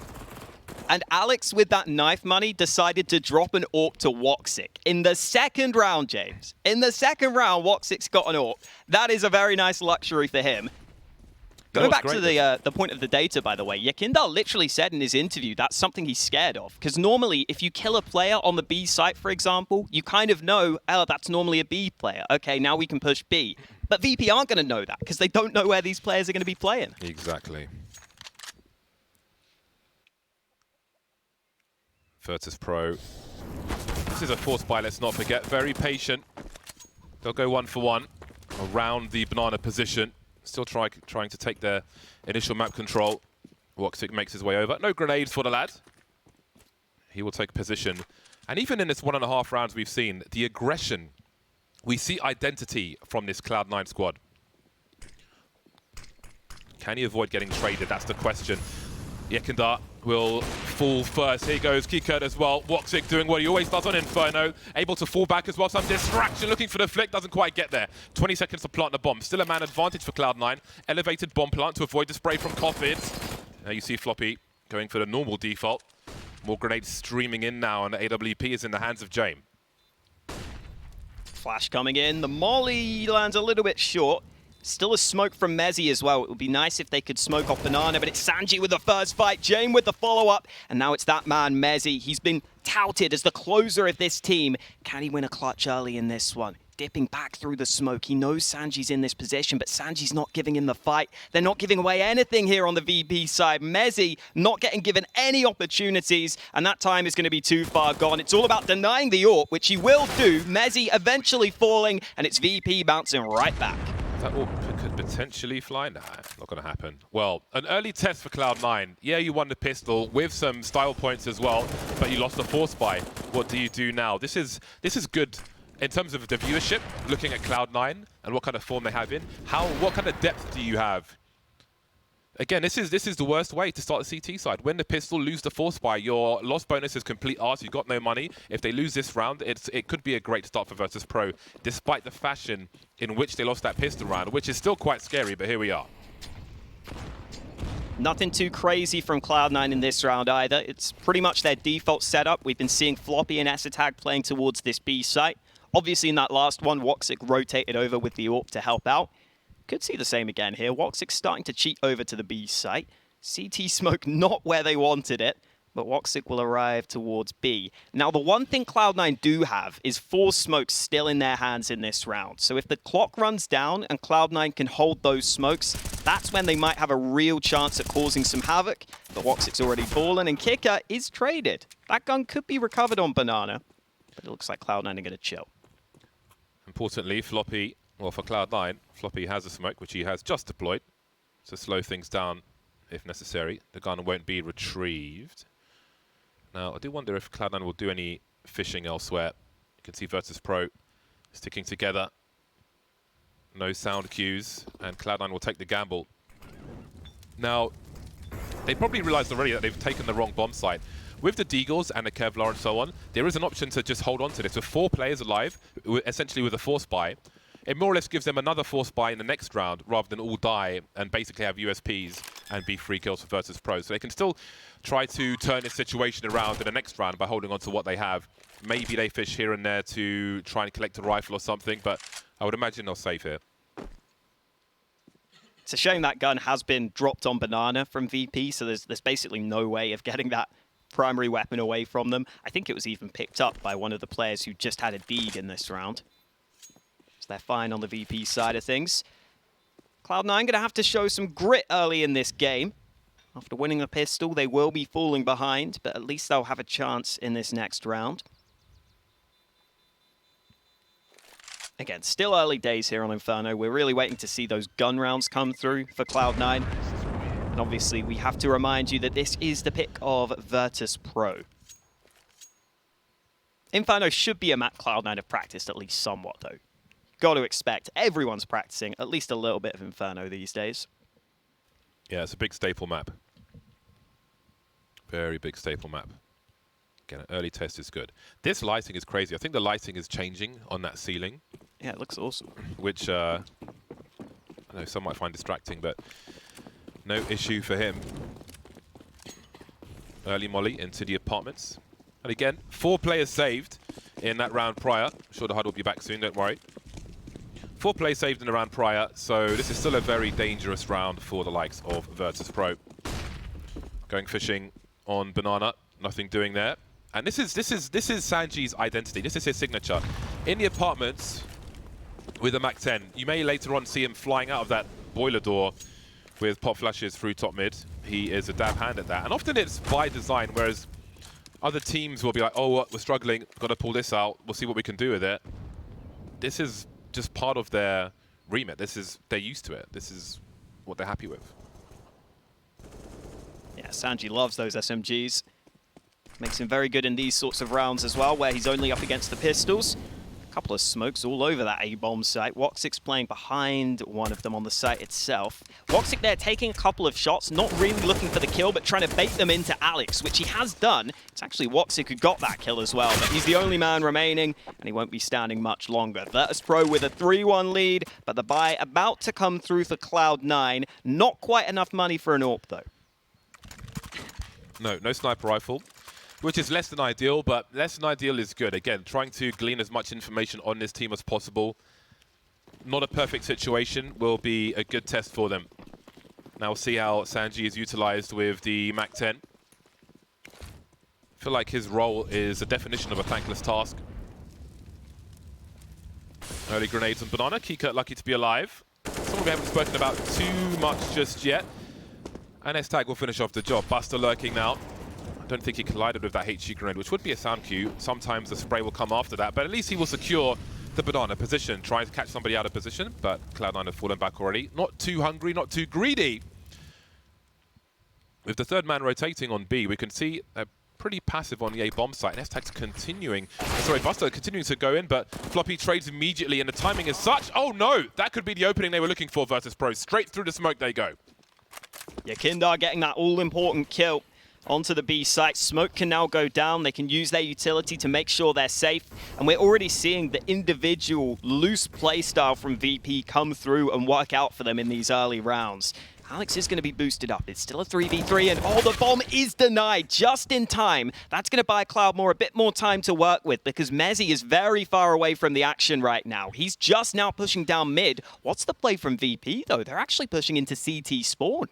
And Alex, with that knife money, decided to drop an AWP to Woxic. In the second round, James. In the second round, Woxic's got an AWP. That is a very nice luxury for him. Going back to the point of the data, by the way, Yakindal literally said in his interview that's something he's scared of. Because normally, if you kill a player on the B site, for example, you kind of know, oh, that's normally a B player. Okay, now we can push B. But VP aren't going to know that because they don't know where these players are going to be playing. Exactly. Virtus.pro. This is a force buy, let's not forget. Very patient. They'll go 1 for 1 around the banana position. Still trying to take their initial map control. Woxic makes his way over. No grenades for the lad. He will take position. And even in this 1.5 rounds we've seen, the aggression, we see identity from this Cloud9 squad. Can he avoid getting traded? That's the question. Yakindar will fall first. Here goes KiNK as well. Woxic doing what he always does on Inferno. Able to fall back as well. Some distraction, looking for the flick. Doesn't quite get there. 20 seconds to plant the bomb. Still a man advantage for Cloud9. Elevated bomb plant to avoid the spray from Coffins. Now you see Floppy going for the normal default. More grenades streaming in now, and the AWP is in the hands of James. Flash coming in. The molly lands a little bit short. Still a smoke from Mezzy as well. It would be nice if they could smoke off Banana, but it's Sanji with the first fight, James with the follow-up, and now it's that man, Mezzy. He's been touted as the closer of this team. Can he win a clutch early in this one? Dipping back through the smoke. He knows Sanji's in this position, but Sanji's not giving him the fight. They're not giving away anything here on the VP side. Mezzy not getting given any opportunities, and that time is going to be too far gone. It's all about denying the AWP, which he will do. Mezzy eventually falling, and it's VP bouncing right back. That AWP could potentially fly. Nah, not going to happen. Well, an early test for Cloud9. Yeah, you won the pistol with some style points as well, but you lost the force buy. What do you do now? This is good in terms of the viewership, looking at Cloud9 and what kind of form they have in. What kind of depth do you have? Again, this is the worst way to start the CT side. Win the pistol, lose the force buy. Your loss bonus is complete arse. You've got no money. If they lose this round, it could be a great start for Virtus.pro, despite the fashion in which they lost that pistol round, which is still quite scary, but here we are. Nothing too crazy from Cloud9 in this round either. It's pretty much their default setup. We've been seeing Floppy and Esatag playing towards this B site. Obviously, in that last one, Woxic rotated over with the AWP to help out. Could see the same again here. Woxic starting to cheat over to the B site. CT smoke not where they wanted it, but Woxic will arrive towards B. Now, the one thing Cloud9 do have is force smoke still in their hands in this round. So if the clock runs down and Cloud9 can hold those smokes, that's when they might have a real chance at causing some havoc. But Woxic's already fallen, and KiNK is traded. That gun could be recovered on Banana, but it looks like Cloud9 are going to chill. Importantly, Floppy, well, for Cloud9, Floppy has a smoke, which he has just deployed to slow things down if necessary. The gun won't be retrieved. Now, I do wonder if Cloud9 will do any fishing elsewhere. You can see Virtus.pro sticking together. No sound cues, and Cloud9 will take the gamble. Now, they probably realized already that they've taken the wrong bomb site. With the Deagles and the Kevlar and so on, there is an option to just hold on to this. With 4 players alive, essentially with a force buy, it more or less gives them another force buy in the next round rather than all die and basically have USPs and be free kills for Virtus.pro. So they can still try to turn this situation around in the next round by holding on to what they have. Maybe they fish here and there to try and collect a rifle or something, but I would imagine they'll save here. It's a shame that gun has been dropped on Banana from VP, so there's basically no way of getting that primary weapon away from them. I think it was even picked up by one of the players who just had a Deeg in this round. So they're fine on the VP side of things. Cloud9 going to have to show some grit early in this game. After winning a pistol, they will be falling behind, but at least they'll have a chance in this next round. Again, still early days here on Inferno. We're really waiting to see those gun rounds come through for Cloud9. And obviously, we have to remind you that this is the pick of Virtus.pro. Inferno should be a map Cloud9 have practiced at least somewhat, though. Got to expect everyone's practicing at least a little bit of Inferno these days. Yeah, it's a big staple map. Very big staple map. Again, an early test is good. This lighting is crazy. I think the lighting is changing on that ceiling. Yeah, it looks awesome. Which, I know some might find distracting, but no issue for him. Early molly into the apartments. And again, 4 players saved in that round prior. I'm sure the HUD will be back soon, don't worry. 4 plays saved in the round prior, so this is still a very dangerous round for the likes of Virtus.pro. Going fishing on Banana, nothing doing there. And this is Sanji's identity. This is his signature. In the apartments with the Mac-10, you may later on see him flying out of that boiler door with pop flashes through top mid. He is a dab hand at that. And often it's by design, whereas other teams will be like, oh, we're struggling, got to pull this out, we'll see what we can do with it. This is just part of their remit. They're used to it. This is what they're happy with. Yeah, Sanji loves those SMGs. Makes him very good in these sorts of rounds as well, where he's only up against the pistols. A couple of smokes all over that A-bomb site. Woxic's playing behind one of them on the site itself. Woxic there taking a couple of shots, not really looking for the kill, but trying to bait them into Alex, which he has done. It's actually Woxic who got that kill as well, but he's the only man remaining, and he won't be standing much longer. Virtus.pro with a 3-1 lead, but the buy about to come through for Cloud9. Not quite enough money for an AWP, though. No sniper rifle, which is less than ideal, but less than ideal is good. Again, trying to glean as much information on this team as possible. Not a perfect situation, will be a good test for them. Now we'll see how Sanji is utilized with the Mac-10. I feel like his role is a definition of a thankless task. Early grenades on Banana. KiNK lucky to be alive. Someone we haven't spoken about too much just yet. And S-Tag will finish off the job. Buster lurking now. I don't think he collided with that HG grenade, which would be a sound cue. Sometimes the spray will come after that, but at least he will secure the Banana position, trying to catch somebody out of position, but Cloud9 have fallen back already. Not too hungry, not too greedy. With the third man rotating on B, we can see a pretty passive on the A bomb site. And S-Tag's continuing, Buster continuing to go in, but Floppy trades immediately, and the timing is such. Oh no, that could be the opening they were looking for, Virtus.pro. Straight through the smoke they go. Yeah, KiNK getting that all-important kill onto the B site. Smoke can now go down. They can use their utility to make sure they're safe. And we're already seeing the individual loose playstyle from VP come through and work out for them in these early rounds. Alex is going to be boosted up. It's still a 3v3, and oh, the bomb is denied just in time. That's going to buy Cloudmore a bit more time to work with, because Mezzy is very far away from the action right now. He's just now pushing down mid. What's the play from VP, though? They're actually pushing into CT spawn.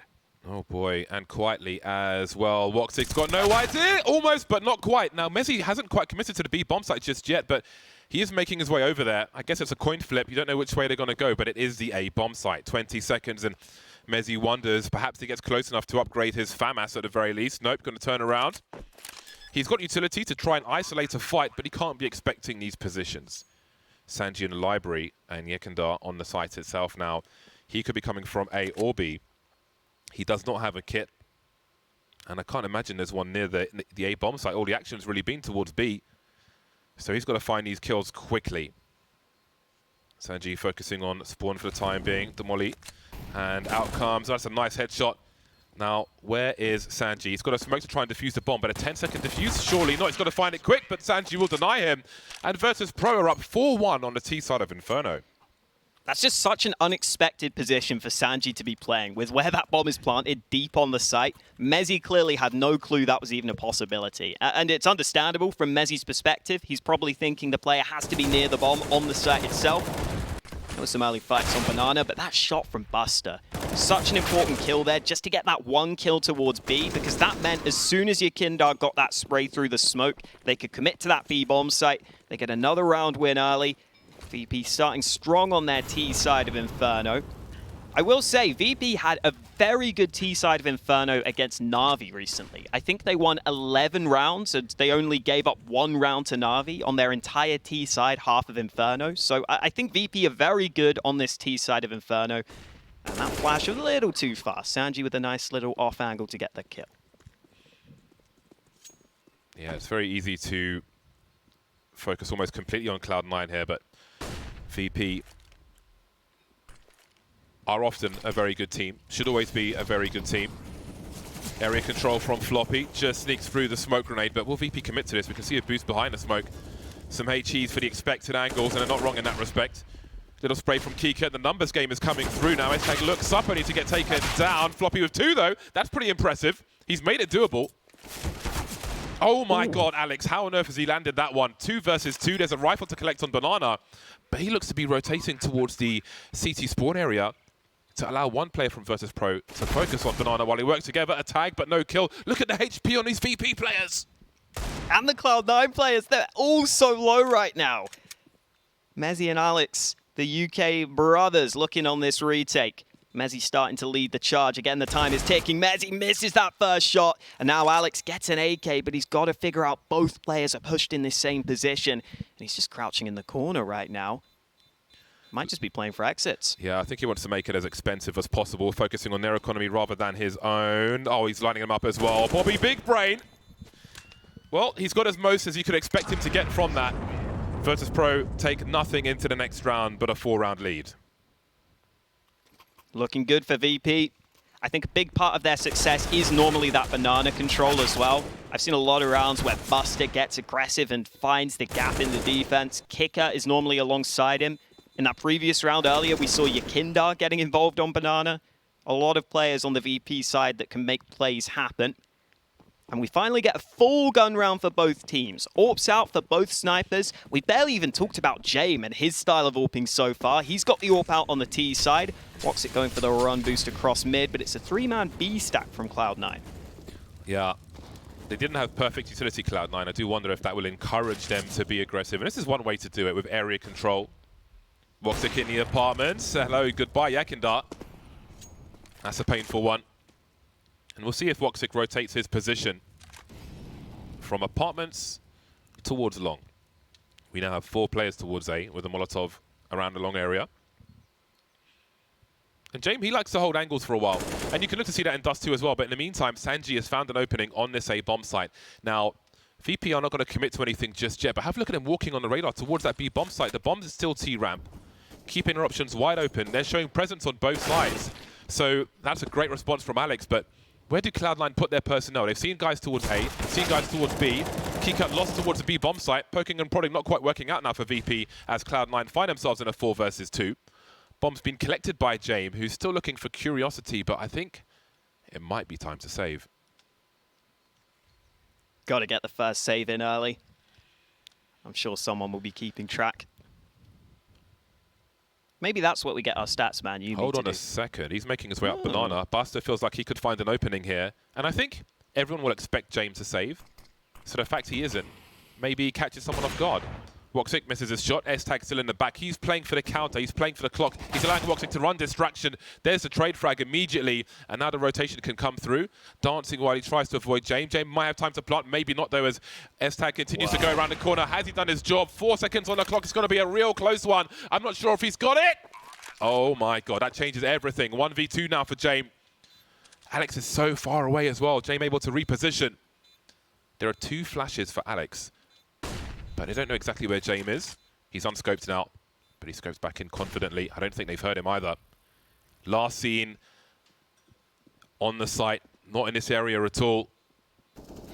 Oh boy, and quietly as well. Woxic's got no idea, almost, but not quite. Now, Mezzy hasn't quite committed to the B bomb site just yet, but he is making his way over there. I guess it's a coin flip. You don't know which way they're going to go, but it is the A bomb site. 20 seconds, and Mezzy wonders, perhaps he gets close enough to upgrade his FAMAS at the very least. Nope, going to turn around. He's got utility to try and isolate a fight, but he can't be expecting these positions. Sanji in the library, and Yekindar on the site itself now. He could be coming from A or B. He does not have a kit, and I can't imagine there's one near the A bomb site. All the action's really been towards B, so he's got to find these kills quickly. Sanji focusing on spawn for the time being. Demoli, and out comes. That's a nice headshot. Now, where is Sanji? He's got a smoke to try and defuse the bomb, but a 10-second defuse? Surely not. He's got to find it quick, but Sanji will deny him. And Virtus.pro are up 4-1 on the T side of Inferno. That's just such an unexpected position for Sanji to be playing, with where that bomb is planted deep on the site. Mezzy clearly had no clue that was even a possibility. And it's understandable from Mezzy's perspective. He's probably thinking the player has to be near the bomb on the site itself. There was some early fights on Banana, but that shot from Buster, such an important kill there, just to get that one kill towards B, because that meant as soon as KiNK got that spray through the smoke, they could commit to that B bomb site. They get another round win early. VP starting strong on their T side of Inferno. I will say, VP had a very good T side of Inferno against Na'Vi recently. I think they won 11 rounds, and they only gave up 1 round to Na'Vi on their entire T side half of Inferno. So I think VP are very good on this T side of Inferno. And that flash was a little too fast. Sanji with a nice little off angle to get the kill. Yeah, it's very easy to focus almost completely on Cloud9 here, but VP are often a very good team. Should always be a very good team. Area control from Floppy. Just sneaks through the smoke grenade, but will VP commit to this? We can see a boost behind the smoke. Some HEs for the expected angles, and they're not wrong in that respect. Little spray from KiNK. The numbers game is coming through now. S-Tag looks up, only to get taken down. Floppy with 2, though. That's pretty impressive. He's made it doable. Oh my God, Alex, how on earth has he landed that one? 2 versus 2, there's a rifle to collect on Banana, but he looks to be rotating towards the CT spawn area to allow one player from Virtus.pro to focus on Banana while they work together. A tag, but no kill. Look at the HP on these VP players. And the Cloud9 players, they're all so low right now. Mezzy and Alex, the UK brothers, looking on this retake. Mezzy starting to lead the charge. Again, the time is ticking. Mezzy misses that first shot. And now Alex gets an AK, but he's got to figure out both players are pushed in this same position. And he's just crouching in the corner right now. Might just be playing for exits. Yeah, I think he wants to make it as expensive as possible, focusing on their economy rather than his own. Oh, he's lining them up as well. Bobby, big brain. Well, he's got as most as you could expect him to get from that. Virtus.pro take nothing into the next round but a 4-round lead. Looking good for VP. I think a big part of their success is normally that banana control as well. I've seen a lot of rounds where Buster gets aggressive and finds the gap in the defense. Kicker is normally alongside him. In that previous round earlier, we saw Yakindar getting involved on banana. A lot of players on the VP side that can make plays happen. And we finally get a full gun round for both teams. AWPs out for both snipers. We barely even talked about Jame and his style of AWPing so far. He's got the AWP out on the T side. Woxic going for the run boost across mid, but it's a 3-man B stack from Cloud9. Yeah, they didn't have perfect utility, Cloud9. I do wonder if that will encourage them to be aggressive. And this is one way to do it with area control. Woxic in the apartments. Hello, goodbye, Yakindar. That's a painful one. And we'll see if Woxic rotates his position from apartments towards long. We now have 4 players towards A with a Molotov around the long area. And Jame, he likes to hold angles for a while. And you can look to see that in Dust 2 as well. But in the meantime, Sanji has found an opening on this A bomb site. Now, VP are not going to commit to anything just yet, but have a look at him walking on the radar towards that B bomb site. The bomb is still T-ramp, keeping their options wide open. They're showing presence on both sides. So that's a great response from Alex, but where do Cloud9 put their personnel? They've seen guys towards A, seen guys towards B. KiNK lost towards the B bomb site. Poking and prodding not quite working out now for VP as Cloud9 find themselves in a 4 versus 2. Bomb's been collected by Jame, who's still looking for Curiosity, but I think it might be time to save. Got to get the first save in early. I'm sure someone will be keeping track. Maybe that's what we get our stats, man. Hold on a second. He's making his way up banana. Buster feels like he could find an opening here. And I think everyone will expect Jame to save. So the fact he isn't, maybe he catches someone off guard. Woxic misses his shot. S-Tag still in the back. He's playing for the counter. He's playing for the clock. He's allowing Woxic to run distraction. There's the trade frag immediately. And now the rotation can come through. Dancing while he tries to avoid Jame. Jame might have time to plant. Maybe not, though, as S-Tag continues to go around the corner. Has he done his job? 4 seconds on the clock. It's going to be a real close one. I'm not sure if he's got it. Oh, my God. That changes everything. 1v2 now for Jame. Alex is so far away as well. Jame able to reposition. There are 2 flashes for Alex. But they don't know exactly where Jame is. He's unscoped now, but he scopes back in confidently. I don't think they've heard him either. Last seen on the site, not in this area at all.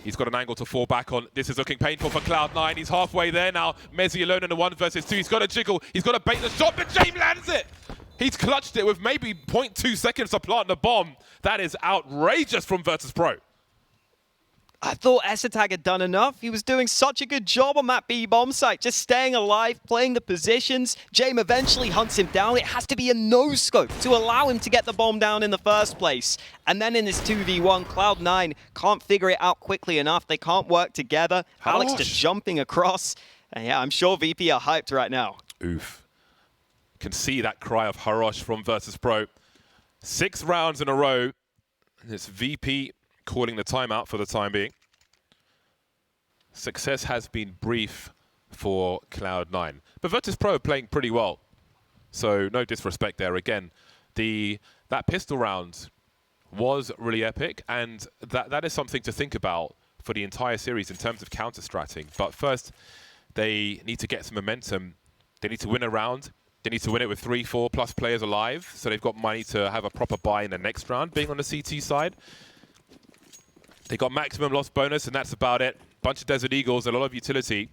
He's got an angle to fall back on. This is looking painful for Cloud9. He's halfway there now. Mezzy alone in the 1 versus 2. He's got to jiggle. He's got to bait the shot, but Jame lands it. He's clutched it with maybe 0.2 seconds to plant the bomb. That is outrageous from Virtus.pro. I thought S-Tag had done enough. He was doing such a good job on that B-bomb site, just staying alive, playing the positions. Jame eventually hunts him down. It has to be a no-scope to allow him to get the bomb down in the first place. And then in this 2v1, Cloud9 can't figure it out quickly enough. They can't work together. Alex just jumping across. And yeah, I'm sure VP are hyped right now. Oof. Can see that cry of Harosh from Virtus.pro. 6 rounds in a row. And it's VP calling the timeout for the time being. Success has been brief for Cloud9. But Virtus.pro are playing pretty well. So no disrespect there. Again, that pistol round was really epic. And that is something to think about for the entire series in terms of counter-stratting. But first, they need to get some momentum. They need to win a round. They need to win it with 3-4 plus players alive. So they've got money to have a proper buy in the next round, being on the CT side. They got maximum loss bonus, and that's about it. Bunch of Desert Eagles, a lot of utility.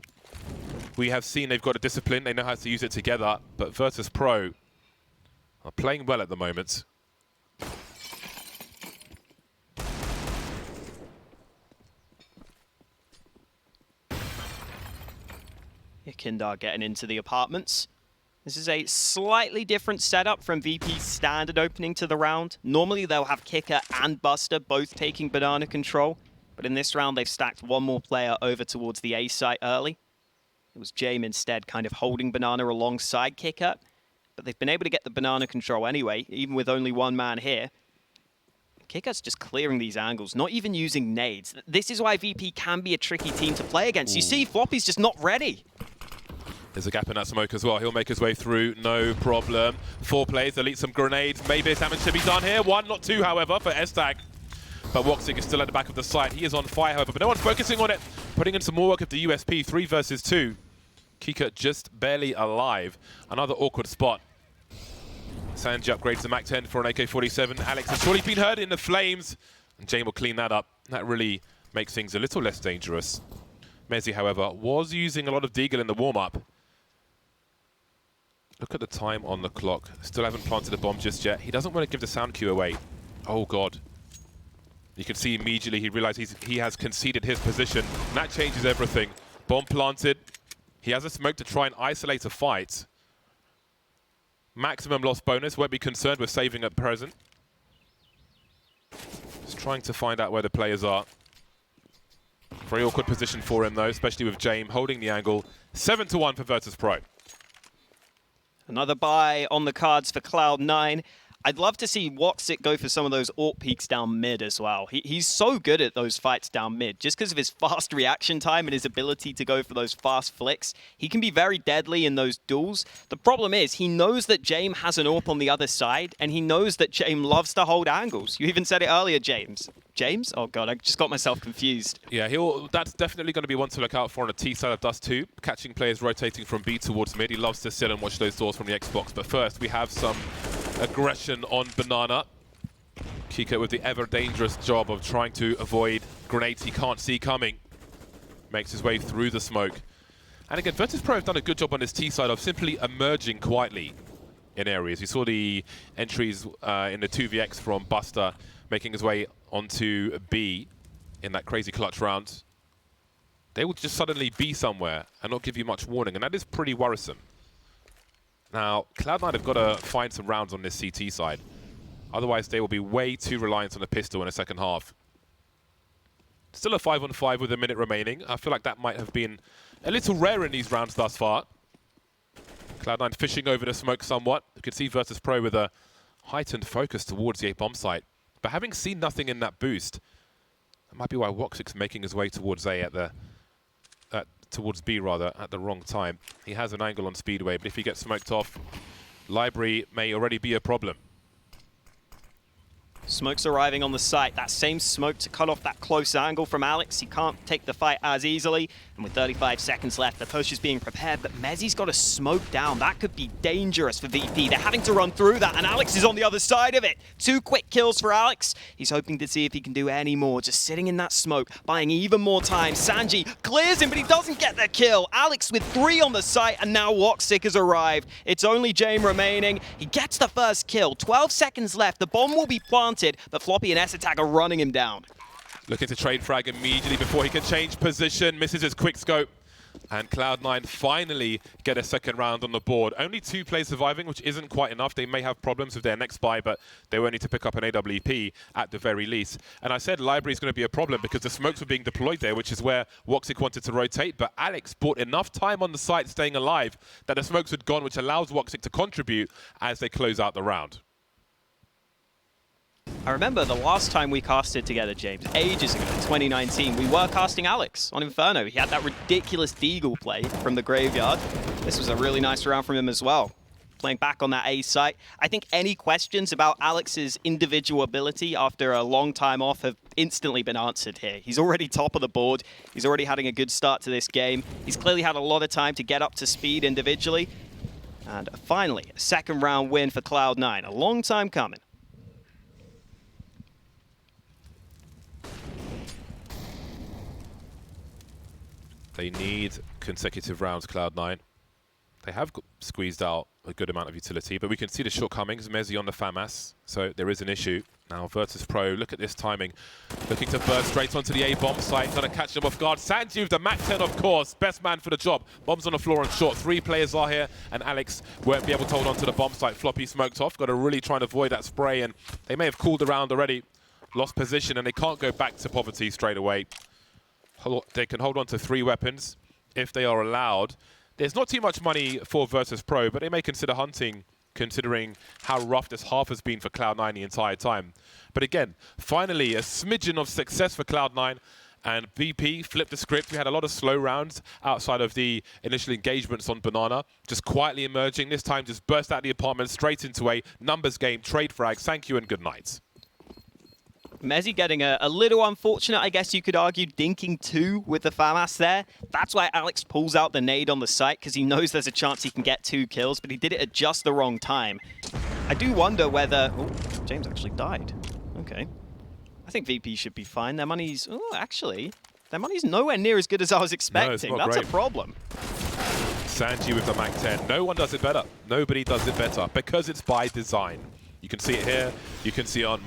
We have seen they've got a discipline. They know how to use it together. But Virtus.pro are playing well at the moment. Kindar getting into the apartments. This is a slightly different setup from VP's standard opening to the round. Normally they'll have Kicker and Buster both taking banana control, but in this round they've stacked one more player over towards the A site early. It was James instead kind of holding banana alongside Kicker, but they've been able to get the banana control anyway, even with only one man here. Kicker's just clearing these angles, not even using nades. This is why VP can be a tricky team to play against. You see, Floppy's just not ready. There's a gap in that smoke as well. He'll make his way through, no problem. 4 plays, delete some grenades. Maybe damage should be done here. 1, not 2, however, for S-Tag. But Woxic is still at the back of the site. He is on fire, however, but no one's focusing on it. Putting in some more work of the USP, 3 versus 2. KiNK just barely alive. Another awkward spot. Sanji upgrades the Mac 10 for an AK-47. Alex has surely been hurt in the flames. And Jane will clean that up. That really makes things a little less dangerous. Mezzi, however, was using a lot of Deagle in the warm-up. Look at the time on the clock. Still haven't planted a bomb just yet. He doesn't want to give the sound cue away. Oh, God. You can see immediately he realizes he has conceded his position. And that changes everything. Bomb planted. He has a smoke to try and isolate a fight. Maximum loss bonus. Won't be concerned with saving at present. Just trying to find out where the players are. Very awkward position for him, though, especially with James holding the angle. 7-1 for Virtus.pro. Another buy on the cards for Cloud9. I'd love to see Woxic go for some of those AWP peaks down mid as well. He's so good at those fights down mid, just because of his fast reaction time and his ability to go for those fast flicks. He can be very deadly in those duels. The problem is, he knows that James has an AWP on the other side, and he knows that James loves to hold angles. You even said it earlier, James. James? Oh God, I just got myself confused. Yeah, that's definitely going to be one to look out for on the T side of Dust 2. Catching players rotating from B towards mid. He loves to sit and watch those doors from the Xbox. But first, we have some aggression on Banana. KiNK with the ever-dangerous job of trying to avoid grenades he can't see coming. Makes his way through the smoke. And again, Virtus.pro have done a good job on his T side of simply emerging quietly in areas. You saw the entries in the 2vx from Buster making his way onto B in that crazy clutch round. They will just suddenly be somewhere and not give you much warning, and that is pretty worrisome. Now, Cloud9 have got to find some rounds on this CT side. Otherwise, they will be way too reliant on a pistol in the second half. Still a 5-on-5 with a minute remaining. I feel like that might have been a little rare in these rounds thus far. Cloud9 fishing over the smoke somewhat. You can see Virtus.pro with a heightened focus towards the A bomb site. But having seen nothing in that boost, that might be why Woxic's making his way towards A towards B rather, at the wrong time. He has an angle on Speedway, but if he gets smoked off, Library may already be a problem. Smoke's arriving on the site. That same smoke to cut off that close angle from Alex. He can't take the fight as easily. And with 35 seconds left, the push is being prepared, but Mezzi's got a smoke down. That could be dangerous for VP. They're having to run through that, and Alex is on the other side of it. 2 quick kills for Alex. He's hoping to see if he can do any more, just sitting in that smoke, buying even more time. Sanji clears him, but he doesn't get the kill. Alex with 3 on the site, and now Woxic has arrived. It's only James remaining. He gets the first kill. 12 seconds left. The bomb will be planted, but Floppy and S-Attack are running him down. Looking to trade frag immediately before he can change position. Misses his quick scope. And Cloud9 finally get a second round on the board. Only 2 players surviving, which isn't quite enough. They may have problems with their next buy, but they will need to pick up an AWP at the very least. And I said Library is going to be a problem because the smokes were being deployed there, which is where Woxic wanted to rotate. But Alex bought enough time on the site staying alive that the smokes had gone, which allows Woxic to contribute as they close out the round. I remember the last time we casted together, James, ages ago, 2019, we were casting Alex on Inferno. He had that ridiculous Deagle play from the graveyard. This was a really nice round from him as well. Playing back on that A site. I think any questions about Alex's individual ability after a long time off have instantly been answered here. He's already top of the board. He's already having a good start to this game. He's clearly had a lot of time to get up to speed individually. And finally, a second round win for Cloud9. A long time coming. They need consecutive rounds, Cloud9. They have squeezed out a good amount of utility, but we can see the shortcomings. Mezzi on the FAMAS, so there is an issue. Now Virtus.pro, look at this timing. Looking to burst straight onto the A bomb site, trying to catch them off guard. Sanjeev, the MAC-10, of course, best man for the job. Bombs on the floor and short. 3 players are here, and Alex won't be able to hold on to the bomb site. Floppy smoked off. Got to really try and avoid that spray, and they may have cooled around already. Lost position, and they can't go back to poverty straight away. They can hold on to 3 weapons if they are allowed. There's not too much money for Virtus.pro, but they may consider hunting, considering how rough this half has been for Cloud9 the entire time. But again, finally, a smidgen of success for Cloud9, and VP flipped the script. We had a lot of slow rounds outside of the initial engagements on Banana, just quietly emerging. This time, just burst out the apartment, straight into a numbers game, trade frags. Thank you and good night. Mezzi getting a little unfortunate, I guess you could argue, dinking 2 with the FAMAS there. That's why Alex pulls out the nade on the site, because he knows there's a chance he can get 2 kills, but he did it at just the wrong time. I do wonder whether... Oh, James actually died. Okay. I think VP should be fine. Their money's... Oh, actually, their money's nowhere near as good as I was expecting. That's great. A problem. Sanji with the MAC-10. No one does it better. Nobody does it better, because it's by design. You can see it here. You can see on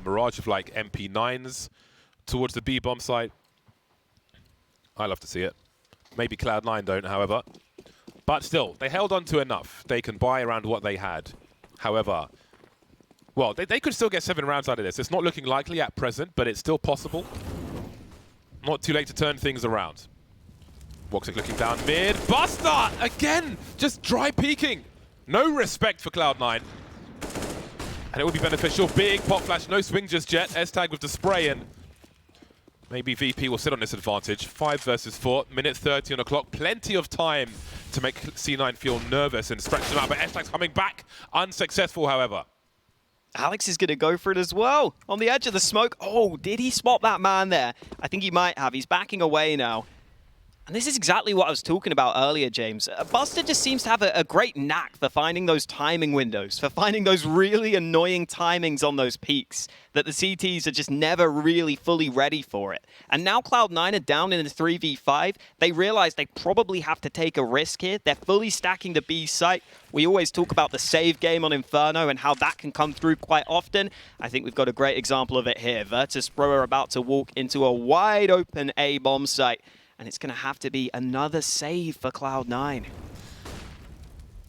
Mirage of like MP9s towards the B bomb site. I love to see it. Maybe Cloud9 don't, however. But still, they held on to enough. They can buy around what they had. However, well, they could still get 7 rounds out of this. It's not looking likely at present, but it's still possible. Not too late to turn things around. Woxic looking down mid. Buster! Again! Just dry peeking. No respect for Cloud9. And it would be beneficial. Big pop flash, no swing just yet. S-tag with the spray, and maybe VP will sit on this advantage. 5 versus 4, minute 30 on the clock. Plenty of time to make C9 feel nervous and stretch them out, but S-tag's coming back. Unsuccessful, however. Alex is going to go for it as well. On the edge of the smoke. Oh, did he spot that man there? I think he might have. He's backing away now. And this is exactly what I was talking about earlier, James. Buster just seems to have a great knack for finding those timing windows, for finding those really annoying timings on those peaks, that the CTs are just never really fully ready for it. And now Cloud9 are down in a 3v5. They realize they probably have to take a risk here. They're fully stacking the B site. We always talk about the save game on Inferno and how that can come through quite often. I think we've got a great example of it here. Virtus.pro are about to walk into a wide open A bomb site. And it's going to have to be another save for Cloud9.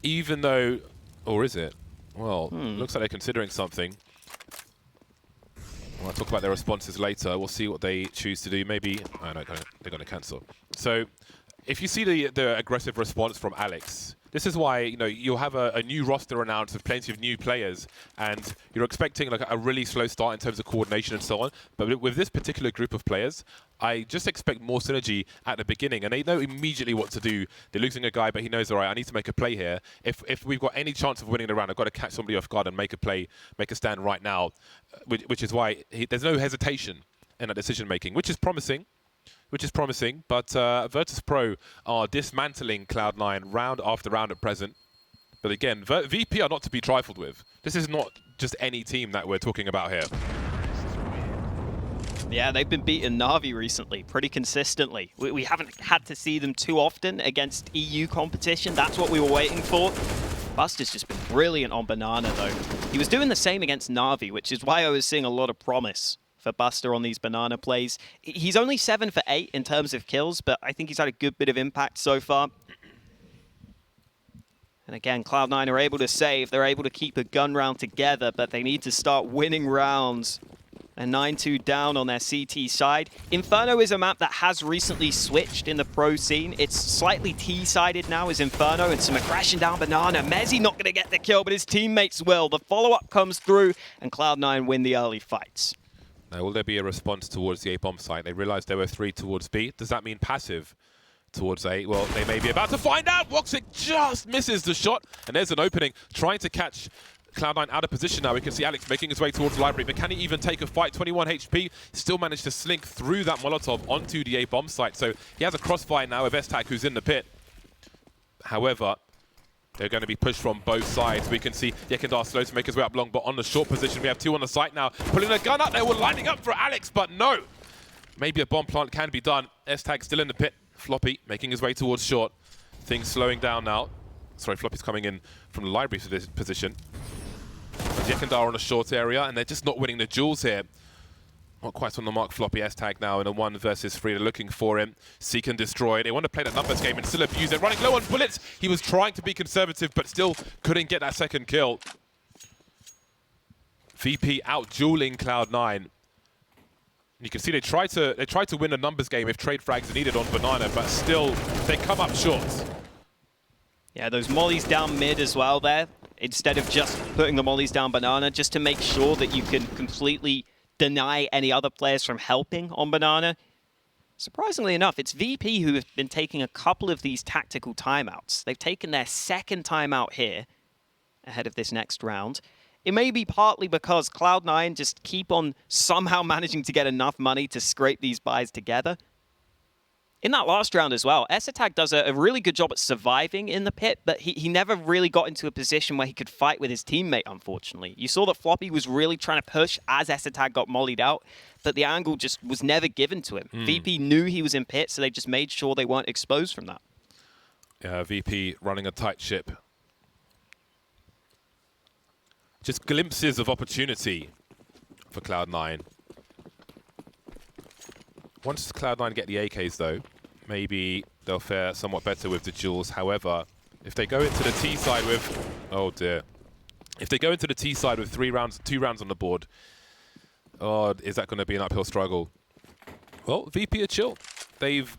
Even though, or is it? Well, looks like they're considering something. I'll talk about their responses later. We'll see what they choose to do. Maybe, oh no, they're going to cancel. So, if you see the aggressive response from Alex, this is why you'll have a new roster announced with plenty of new players, and you're expecting like a really slow start in terms of coordination and so on. But with this particular group of players, I just expect more synergy at the beginning, and they know immediately what to do. They're losing a guy, but he knows, all right, I need to make a play here. If we've got any chance of winning the round, I've got to catch somebody off guard and make a play, make a stand right now, which is why there's no hesitation in that decision making, which is promising. But Virtus.pro are dismantling Cloud9 round after round at present. But again, VP are not to be trifled with. This is not just any team that we're talking about here. Yeah, they've been beating Na'Vi recently, pretty consistently. We haven't had to see them too often against EU competition. That's what we were waiting for. Buster's just been brilliant on Banana, though. He was doing the same against Na'Vi, which is why I was seeing a lot of promise for Buster on these Banana plays. He's only 7 for 8 in terms of kills, but I think he's had a good bit of impact so far. And again, Cloud9 are able to save. They're able to keep a gun round together, but they need to start winning rounds. And 9-2 down on their CT side. Inferno is a map that has recently switched in the pro scene. It's slightly T-sided now as Inferno, and some aggression down Banana. Mezzi not going to get the kill, but his teammates will. The follow-up comes through, and Cloud9 win the early fights. Now, will there be a response towards the A bomb site? They realized there were 3 towards B. Does that mean passive towards A? Well, they may be about to find out. Woxic just misses the shot, and there's an opening, trying to catch Cloud9 out of position now. We can see Alex making his way towards the library, but can he even take a fight? 21 HP, still managed to slink through that Molotov onto the A bomb site. So he has a crossfire now with S-tag, who's in the pit. However, they're going to be pushed from both sides. We can see Yekindar slow to make his way up long, but on the short position, we have 2 on the site now. Pulling a gun up, they were lining up for Alex, but no. Maybe a bomb plant can be done. S-tag still in the pit. Floppy making his way towards short. Things slowing down now. Sorry, Floppy's coming in from the library for this position. Yekindar on a short area, and they're just not winning the duels here. Not quite on the mark. Floppy S-tag now in a 1 versus 3. They're looking for him. Seek and destroy. They want to play that numbers game and still abuse it. Running low on bullets. He was trying to be conservative, but still couldn't get that second kill. VP out dueling Cloud9. You can see they try to win a numbers game if trade frags are needed on Banana, but still they come up short. Yeah, those mollies down mid as well there, instead of just putting the mollies down Banana, just to make sure that you can completely deny any other players from helping on Banana. Surprisingly enough, it's VP who have been taking a couple of these tactical timeouts. They've taken their second timeout here ahead of this next round. It may be partly because Cloud9 just keep on somehow managing to get enough money to scrape these buys together. In that last round as well, S-Attack does a really good job at surviving in the pit, but he never really got into a position where he could fight with his teammate, unfortunately. You saw that Floppy was really trying to push as S-Attack got mollied out, but the angle just was never given to him. VP knew he was in pit, so they just made sure they weren't exposed from that. Yeah, VP running a tight ship. Just glimpses of opportunity for Cloud9. Once Cloud9 get the AKs though, maybe they'll fare somewhat better with the duels. However, if they go into the T side with, oh dear. If they go into the T side with 2 rounds on the board, oh, is that going to be an uphill struggle? Well, VP are chill. They've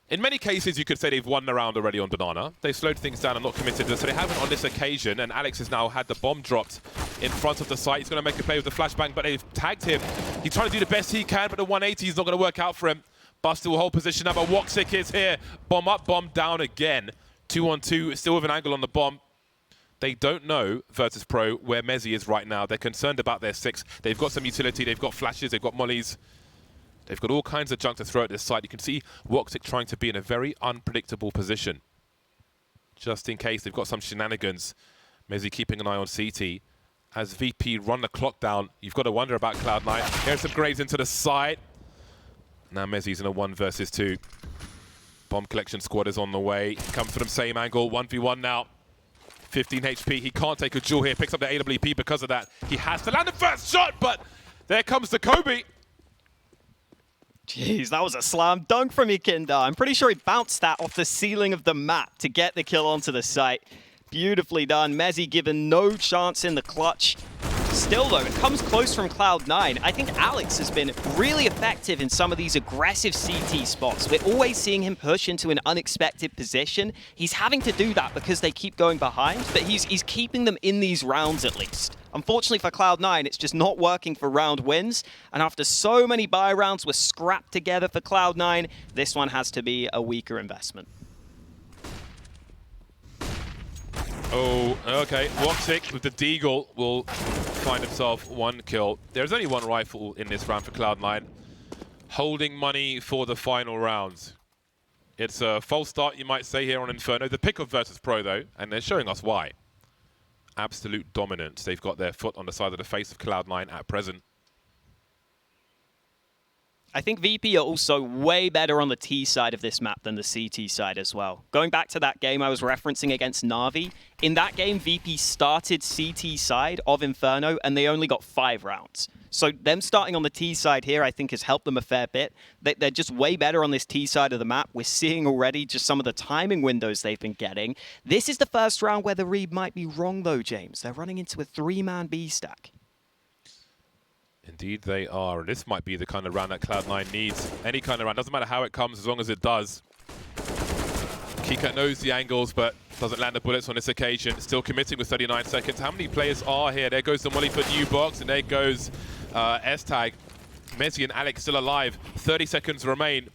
in many cases, you could say they've won the round already on Banana. They slowed things down and not committed, so they haven't on this occasion. And Alex has now had the bomb dropped in front of the site. He's going to make a play with the flashbang, but they've tagged him. He's trying to do the best he can, but the 180 is not going to work out for him. Buster will hold position now, but Woxic is here. Bomb up, bomb down again. 2-on-2, still with an angle on the bomb. They don't know, Virtus.pro, where Mezzi is right now. They're concerned about their 6. They've got some utility, they've got flashes, they've got mollies. They've got all kinds of junk to throw at this side. You can see Woxic trying to be in a very unpredictable position. Just in case they've got some shenanigans. Mezzi keeping an eye on CT. As VP run the clock down, you've got to wonder about Cloud9. Here's some grades into the side. Now Mezzi's in a 1 versus 2. Bomb collection squad is on the way. Comes from the same angle, 1v1 now. 15 HP, he can't take a duel here. Picks up the AWP because of that. He has to land the first shot, but there comes the Kobe. Jeez, that was a slam dunk from Yekindar. I'm pretty sure he bounced that off the ceiling of the map to get the kill onto the site. Beautifully done. Mezzi given no chance in the clutch. Still, though, it comes close from Cloud9. I think Alex has been really effective in some of these aggressive CT spots. We're always seeing him push into an unexpected position. He's having to do that because they keep going behind, but he's keeping them in these rounds at least. Unfortunately for Cloud9, it's just not working for round wins. And after so many buy rounds were scrapped together for Cloud9, this one has to be a weaker investment. Oh, okay. Woxic with the Deagle will find himself 1 kill. There's only 1 rifle in this round for Cloud9. Holding money for the final round. It's a false start, you might say, here on Inferno. The pick of Virtus.pro, though, and they're showing us why. Absolute dominance. They've got their foot on the side of the face of Cloud9 at present. I think VP are also way better on the T side of this map than the CT side as well. Going back to that game I was referencing against Na'Vi, in that game VP started CT side of Inferno and they only got 5 rounds. So them starting on the T side here I think has helped them a fair bit. They're just way better on this T side of the map. We're seeing already just some of the timing windows they've been getting. This is the first round where the read might be wrong though, James. They're running into a 3-man B stack. Indeed they are. This might be the kind of round that Cloud9 needs. Any kind of round. Doesn't matter how it comes as long as it does. KiNK knows the angles but doesn't land the bullets on this occasion. Still committing with 39 seconds. How many players are here? There goes the molly for New Box and there goes S-Tag. Mezzi and Alex still alive. 30 seconds remain.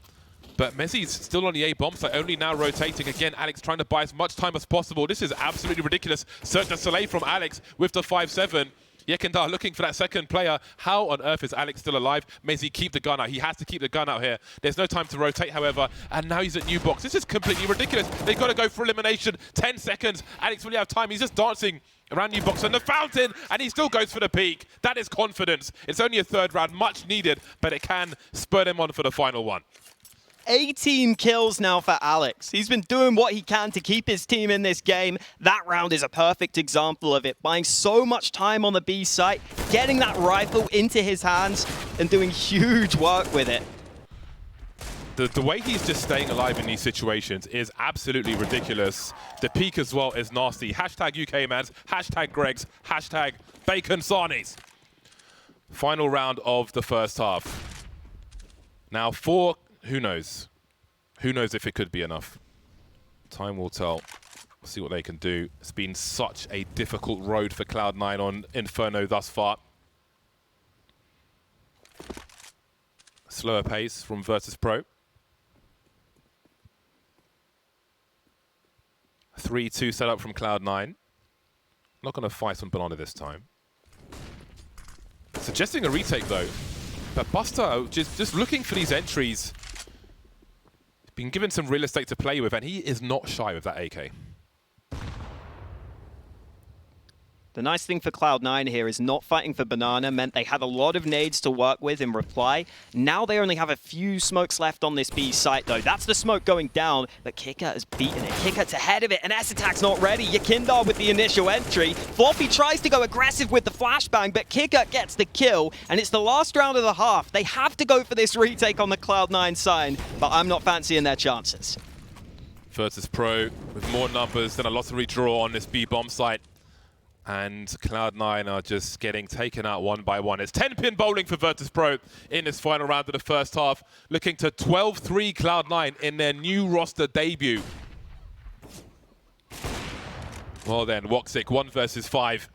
But Mezzi's still on the A bomb site, only now rotating. Again, Alex trying to buy as much time as possible. This is absolutely ridiculous. Search de Soleil from Alex with the 5-7. Yekindar looking for that second player. How on earth is Alex still alive? Mezzi keep the gun out. He has to keep the gun out here. There's no time to rotate, however. And now he's at New Box. This is completely ridiculous. They've got to go for elimination. 10 seconds. Alex will have time. He's just dancing around New Box and the fountain. And he still goes for the peak. That is confidence. It's only a 3rd round. Much needed. But it can spur them on for the final one. 18 kills now for Alex. He's been doing what he can to keep his team in this game. That round is a perfect example of it. Buying so much time on the B site, getting that rifle into his hands, and doing huge work with it. The way he's just staying alive in these situations is absolutely ridiculous. The peak as well is nasty. Hashtag UK mans, hashtag Gregs, hashtag Bacon Sarnies. Final round of the first half. Now who knows? Who knows if it could be enough? Time will tell. We'll see what they can do. It's been such a difficult road for Cloud9 on Inferno thus far. Slower pace from Virtus.pro. 3-2 setup from Cloud9. Not going to fight on Banana this time. Suggesting a retake though. But Buster just looking for these entries. He's been given some real estate to play with, and he is not shy with that AK. The nice thing for Cloud9 here is not fighting for Banana meant they had a lot of nades to work with in reply. Now they only have a few smokes left on this B site, though. That's the smoke going down, but KiNK has beaten it. KiNK's ahead of it, and S-Attack's not ready. Yakindar with the initial entry. Floppy tries to go aggressive with the flashbang, but KiNK gets the kill, and it's the last round of the half. They have to go for this retake on the Cloud9 side, but I'm not fancying their chances. Virtus.pro with more numbers than a lottery draw on this B bomb site. And Cloud9 are just getting taken out one by one. It's 10-pin bowling for Virtus.pro in this final round of the first half, looking to 12-3 Cloud9 in their new roster debut. Well then, Woxic 1 versus 5.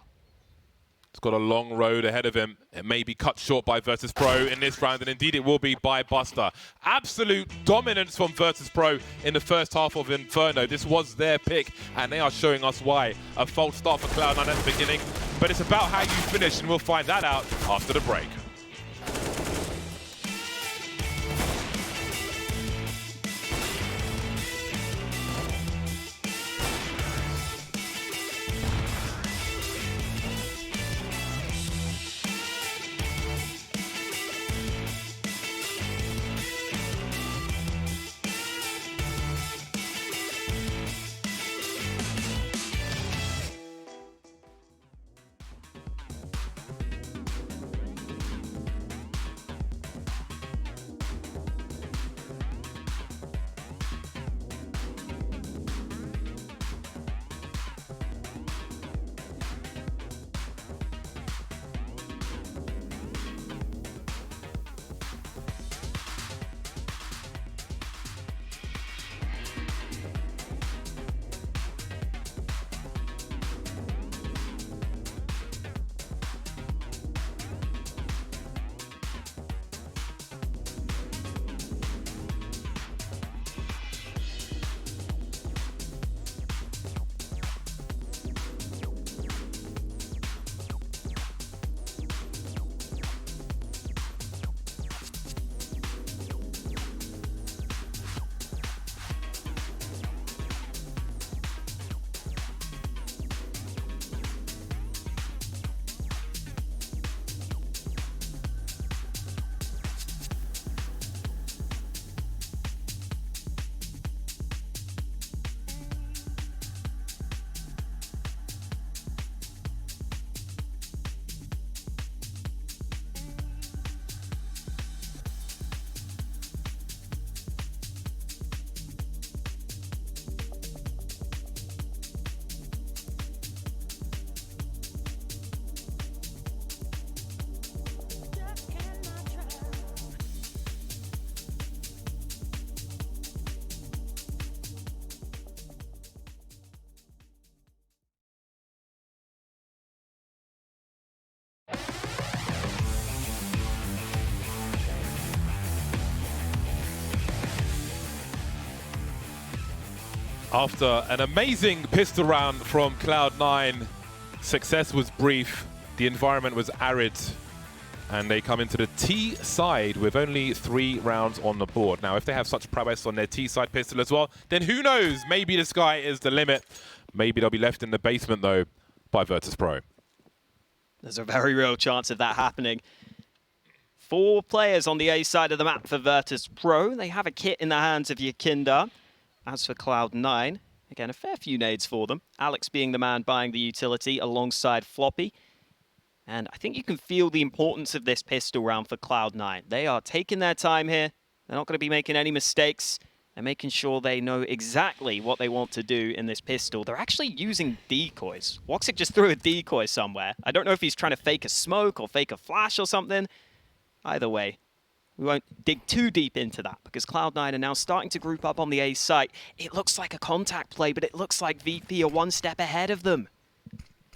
He's got a long road ahead of him. It may be cut short by Virtus.pro in this round, and indeed it will be by Buster. Absolute dominance from Virtus.pro in the first half of Inferno. This was their pick, and they are showing us why. A false start for Cloud9 at the beginning, but it's about how you finish, and we'll find that out after the break. After an amazing pistol round from Cloud9, success was brief, the environment was arid, and they come into the T side with only 3 rounds on the board. Now, if they have such prowess on their T side pistol as well, then who knows? Maybe the sky is the limit. Maybe they'll be left in the basement, though, by Virtus.pro. There's a very real chance of that happening. 4 players on the A side of the map for Virtus.pro. They have a kit in the hands of Yakinda. As for Cloud9, again, a fair few nades for them. Alex being the man buying the utility alongside Floppy. And I think you can feel the importance of this pistol round for Cloud9. They are taking their time here. They're not going to be making any mistakes. They're making sure they know exactly what they want to do in this pistol. They're actually using decoys. Woxic just threw a decoy somewhere. I don't know if he's trying to fake a smoke or fake a flash or something. Either way, we won't dig too deep into that because Cloud9 are now starting to group up on the A site. It looks like a contact play, but it looks like VP are one step ahead of them.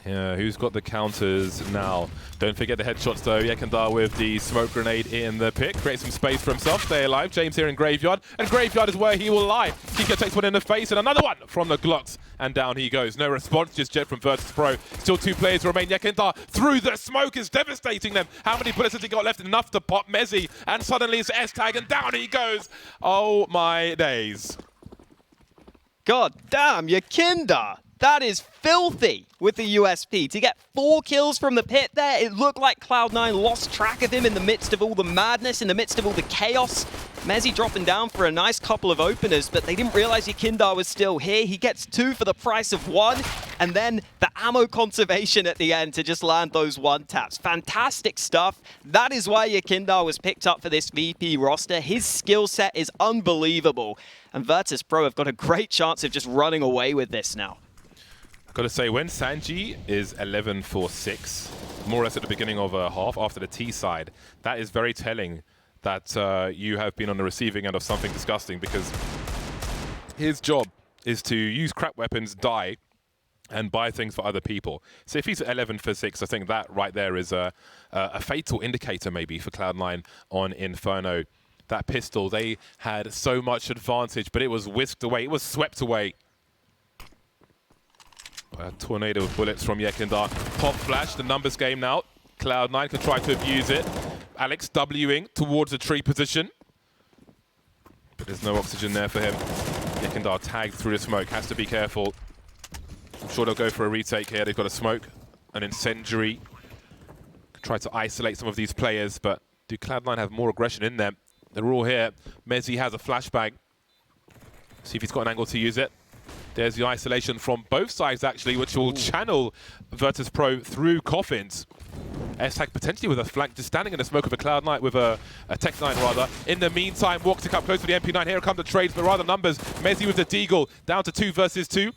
Yeah, who's got the counters now? Don't forget the headshots though. Yakinda with the smoke grenade in the pit. Create some space for himself. Stay alive. James here in Graveyard. And Graveyard is where he will lie. KiNK takes one in the face and another one from the Glocks. And down he goes. No response just yet from Virtus.pro. Still 2 players remain. Yakinda through the smoke is devastating them. How many bullets has he got left? Enough to pop Mezzi. And suddenly it's S-tag and down he goes. Oh my days. God damn, Yakinda! That is filthy with the USP. To get 4 kills from the pit there, it looked like Cloud9 lost track of him in the midst of all the madness, in the midst of all the chaos. Mezzi dropping down for a nice couple of openers, but they didn't realize Yakinda was still here. He gets 2 for the price of 1, and then the ammo conservation at the end to just land those 1-taps. Fantastic stuff. That is why Yakinda was picked up for this VP roster. His skill set is unbelievable, and Virtus.pro have got a great chance of just running away with this now. Gotta say, when Sanji is 11 for 6, more or less at the beginning of a half after the T side, that is very telling that you have been on the receiving end of something disgusting, because his job is to use crap weapons, die, and buy things for other people. So if he's at 11 for 6, I think that right there is a fatal indicator maybe for Cloud9 on Inferno. That pistol, they had so much advantage, but it was whisked away, it was swept away. A tornado of bullets from Yakinda. Pop flash, the numbers game now. Cloud9 can try to abuse it. Alex Wing towards the tree position. But there's no oxygen there for him. Yakinda tagged through the smoke, has to be careful. I'm sure they'll go for a retake here. They've got a smoke, an incendiary. Try to isolate some of these players, but do Cloud9 have more aggression in them? They're all here. Mezzi has a flashbang. See if he's got an angle to use it. There's the isolation from both sides, actually, which will channel Virtus.pro through coffins. S-tag potentially with a flank, just standing in the smoke of a Cloud9, with a Tech9 rather. In the meantime, Woxic up close to the MP9. Here come the trades, but rather numbers. Mezzi with the Deagle, down to 2 versus 2.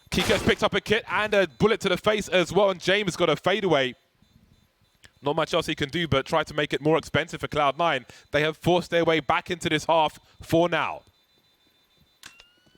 KiNK has picked up a kit and a bullet to the face as well, and James got a fadeaway. Not much else he can do but try to make it more expensive for Cloud9. They have forced their way back into this half for now.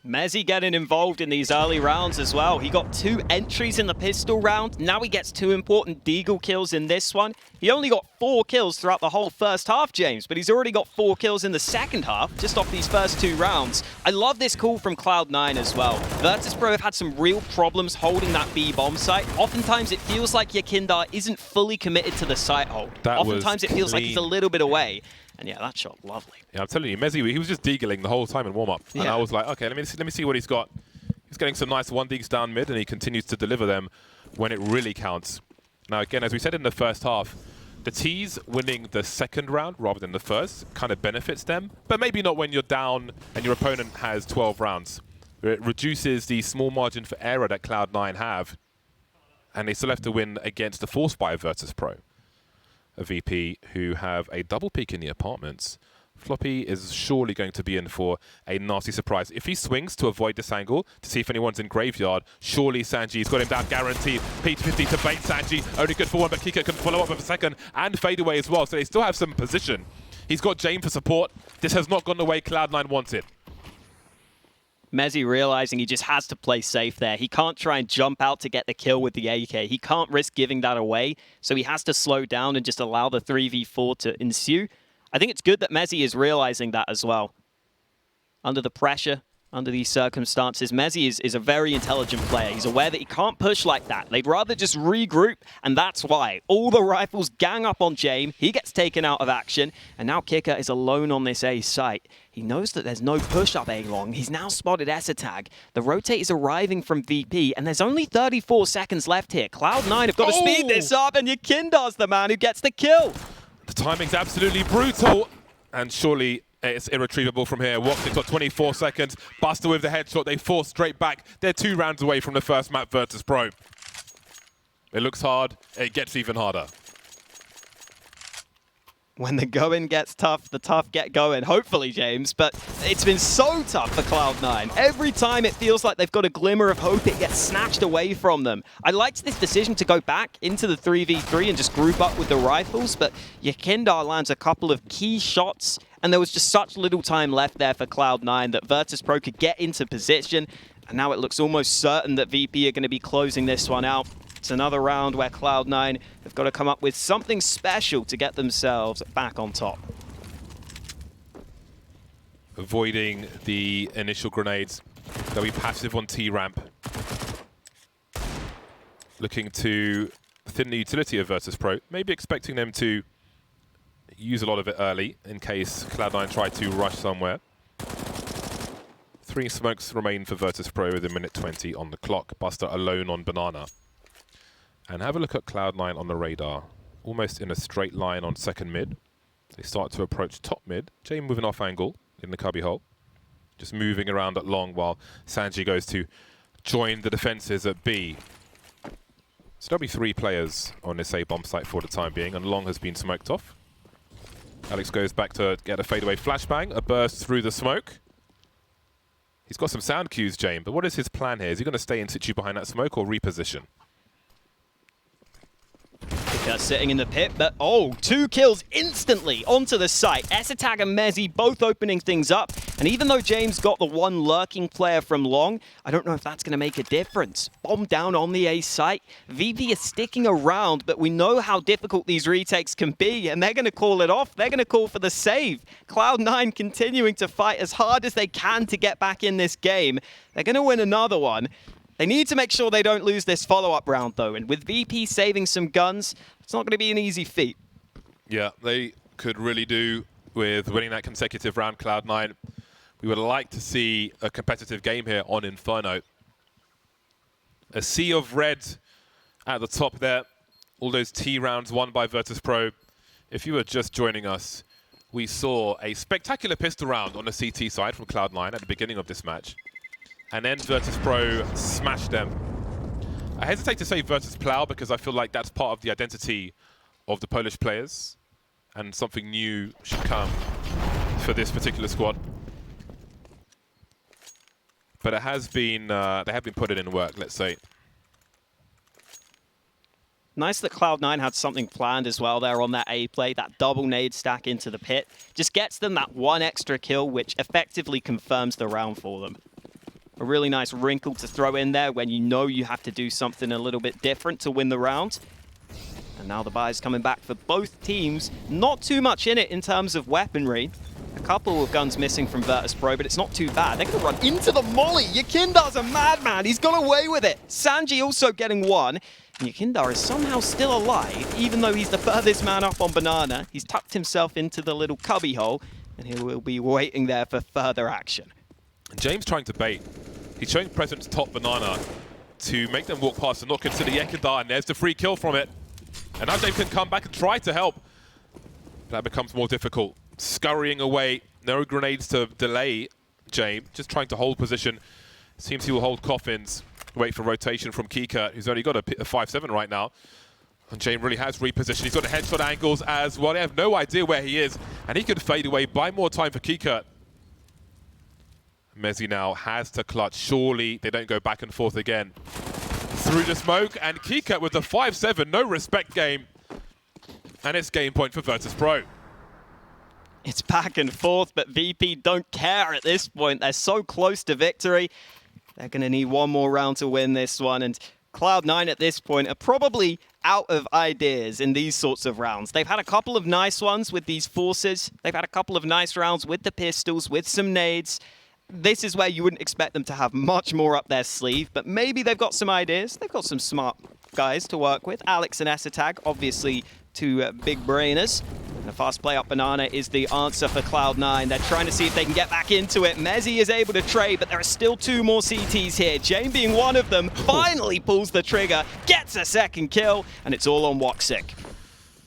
Mezzi getting involved in these early rounds as well. He got 2 entries in the pistol round. Now he gets 2 important Deagle kills in this one. He only got 4 kills throughout the whole first half, James, but he's already got 4 kills in the second half, just off these first 2 rounds. I love this call from Cloud9 as well. Virtus.pro have had some real problems holding that B bomb site. Oftentimes it feels like Yakinda isn't fully committed to the site hold. Oftentimes it feels like he's a little bit away. And yeah, that shot, lovely. Yeah, I'm telling you, Mezzi, he was just deagling the whole time in warm-up. Yeah. And I was like, okay, let me see what he's got. He's getting some nice 1-digs down mid, and he continues to deliver them when it really counts. Now, again, as we said in the first half, the T's winning the second round rather than the first kind of benefits them, but maybe not when you're down and your opponent has 12 rounds. It reduces the small margin for error that Cloud9 have, and they still have to win against the Force by Virtus.pro. A VP who have a double peek in the apartments. Floppy is surely going to be in for a nasty surprise. If he swings to avoid this angle, to see if anyone's in Graveyard, surely Sanji's got him down guaranteed. P50 to bait Sanji, only good for 1, but KiNK can follow up with a second and fade away as well, so they still have some position. He's got James for support. This has not gone the way Cloud9 wanted. Mezzi realizing he just has to play safe there. He can't try and jump out to get the kill with the AK. He can't risk giving that away, so he has to slow down and just allow the 3v4 to ensue. I think it's good that Mezzi is realizing that as well. Under the pressure, under these circumstances, Mezzi is a very intelligent player. He's aware that he can't push like that. They'd rather just regroup, and that's why. All the rifles gang up on James. He gets taken out of action, and now KiNK is alone on this A site. He knows that there's no push up A long. He's now spotted S-tag. The rotate is arriving from VP, and there's only 34 seconds left here. Cloud9 have got to speed this up, and Yakinda's the man who gets the kill. The timing's absolutely brutal, and surely it's irretrievable from here. Woxic's got 24 seconds. Buster with the headshot. They force straight back. They're 2 rounds away from the first map, Virtus.pro. It looks hard. It gets even harder. When the going gets tough, the tough get going. Hopefully, James, but it's been so tough for Cloud9. Every time it feels like they've got a glimmer of hope, it gets snatched away from them. I liked this decision to go back into the 3v3 and just group up with the rifles, but Yakindar lands a couple of key shots, and there was just such little time left there for Cloud9 that Virtus.pro could get into position, and now it looks almost certain that VP are going to be closing this one out. It's another round where Cloud9 have got to come up with something special to get themselves back on top. Avoiding the initial grenades. They'll be passive on T-ramp. Looking to thin the utility of Virtus.pro. Maybe expecting them to use a lot of it early in case Cloud9 try to rush somewhere. 3 smokes remain for Virtus.pro with a minute 20 on the clock. Buster alone on Banana. And have a look at Cloud9 on the radar. Almost in a straight line on second mid. They start to approach top mid. Jay moving off angle in the cubby hole. Just moving around at long while Sanji goes to join the defenses at B. So there'll be 3 players on this A bomb site for the time being, and long has been smoked off. Alex goes back to get a fadeaway flashbang, a burst through the smoke. He's got some sound cues, Jane, but what is his plan here? Is he going to stay in situ behind that smoke or reposition? Sitting in the pit, but 2 kills instantly onto the site. Esatag and Mezzi both opening things up, and even though James got the 1 lurking player from long, I don't know if that's going to make a difference. Bomb down on the A site. VP is sticking around, but we know how difficult these retakes can be, and they're going to call it off. They're going to call for the save. Cloud9 continuing to fight as hard as they can to get back in this game. They're going to win another one. They need to make sure they don't lose this follow-up round, though, and with VP saving some guns, it's not going to be an easy feat. Yeah, they could really do with winning that consecutive round, Cloud9. We would like to see a competitive game here on Inferno. A sea of red at the top there. All those T rounds won by Virtus.pro. If you were just joining us, we saw a spectacular pistol round on the CT side from Cloud9 at the beginning of this match. And then Virtus.pro smashed them. I hesitate to say Virtus.plow because I feel like that's part of the identity of the Polish players, and something new should come for this particular squad. But it has been, they have been putting in work, let's say. Nice that Cloud9 had something planned as well there on that A play, that double nade stack into the pit. Just gets them that 1 extra kill, which effectively confirms the round for them. A really nice wrinkle to throw in there when you know you have to do something a little bit different to win the round. And now the buy's coming back for both teams. Not too much in it in terms of weaponry. A couple of guns missing from Virtus.pro, but it's not too bad. They're going to run into the molly. Yakindar's a madman. He's got away with it. Sanji also getting 1. And Yakindar is somehow still alive, even though he's the furthest man up on Banana. He's tucked himself into the little cubby hole, and he will be waiting there for further action. James trying to bait. He's showing presence top Banana to make them walk past and not consider Yakindar, and there's the free kill from it. And now James can come back and try to help. That becomes more difficult. Scurrying away, no grenades to delay James, just trying to hold position. Seems he will hold coffins, wait for rotation from KiNK, who's only got a 5-7 right now. And James really has repositioned. He's got the headshot angles as well. They have no idea where he is, and he could fade away, buy more time for KiNK. Mezzi now has to clutch. Surely they don't go back and forth again. Through the smoke, and KiNK with the 5-7, no respect game. And it's game point for Virtus.pro. It's back and forth, but VP don't care at this point. They're so close to victory. They're going to need 1 more round to win this one. And Cloud9 at this point are probably out of ideas in these sorts of rounds. They've had a couple of nice ones with these forces. They've had a couple of nice rounds with the pistols, with some nades. This is where you wouldn't expect them to have much more up their sleeve, but maybe they've got some ideas. They've got some smart guys to work with. Alex and Esatag, obviously 2 big brainers. And a fast play up Banana is the answer for Cloud9. They're trying to see if they can get back into it. Mezzi is able to trade, but there are still 2 more CTs here. Jane being one of them, finally pulls the trigger, gets a second kill, and it's all on Woxic.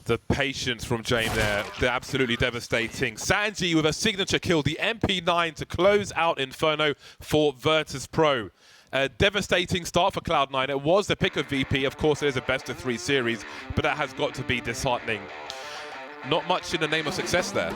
The patience from Jame there, they're absolutely devastating. Sanji with a signature kill, the MP9 to close out Inferno for Virtus.pro. A devastating start for Cloud9. It was the pick of VP. Of course, it is a best-of-3 series, but that has got to be disheartening. Not much in the name of success there.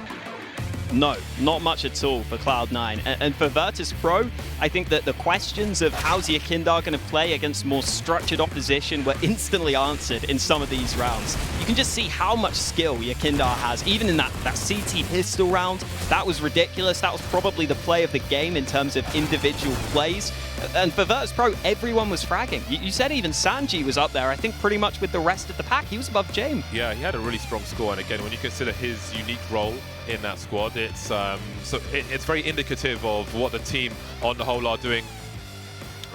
No, not much at all for Cloud9. And for Virtus.pro, I think that the questions of how's Yakindar going to play against more structured opposition were instantly answered in some of these rounds. You can just see how much skill Yakindar has. Even in that CT pistol round, that was ridiculous. That was probably the play of the game in terms of individual plays. And for Virtus.pro, everyone was fragging. You said even Sanji was up there, I think pretty much with the rest of the pack. He was above Jame. Yeah, he had a really strong score. And again, when you consider his unique role in that squad, it's very indicative of what the team on the whole are doing.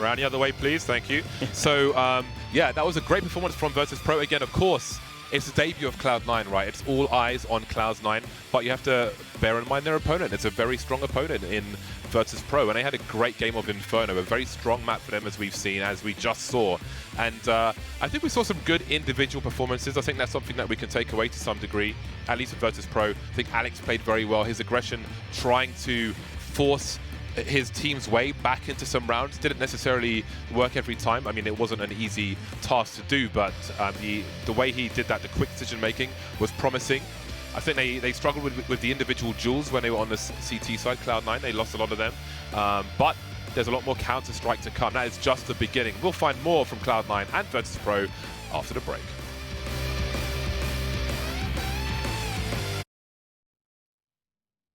Around the other way, please. Thank you. So, yeah, that was a great performance from Virtus.pro. Again, of course, it's the debut of Cloud9, right? It's all eyes on Cloud9, but you have to bear in mind their opponent. It's a very strong opponent in Virtus.pro, and they had a great game of Inferno, a very strong map for them, as we've seen, as we just saw. And I think we saw some good individual performances. I think that's something that we can take away to some degree, at least with Virtus.pro. I think Alex played very well. His aggression, trying to force his team's way back into some rounds, didn't necessarily work every time. I mean, it wasn't an easy task to do, but the way he did that, the quick decision making, was promising. I think they struggled with the individual duels when they were on the CT side, Cloud9. They lost a lot of them, but there's a lot more Counter-Strike to come. That is just the beginning. We'll find more from Cloud9 and Virtus.pro after the break.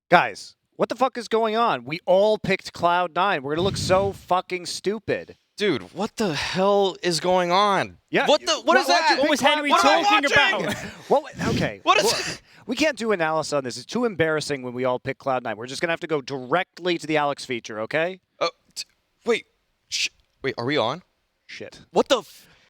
Guys, what the fuck is going on? We all picked Cloud9. We're gonna look so fucking stupid. Dude, what the hell is going on? Yeah. What is that? What was Henry What am I talking watching? about? Well, okay. What is well, we can't do analysis on this. It's too embarrassing when we all pick Cloud9. We're just gonna have to go directly to the Alex feature, okay? Wait. Wait, are we on? Shit. What the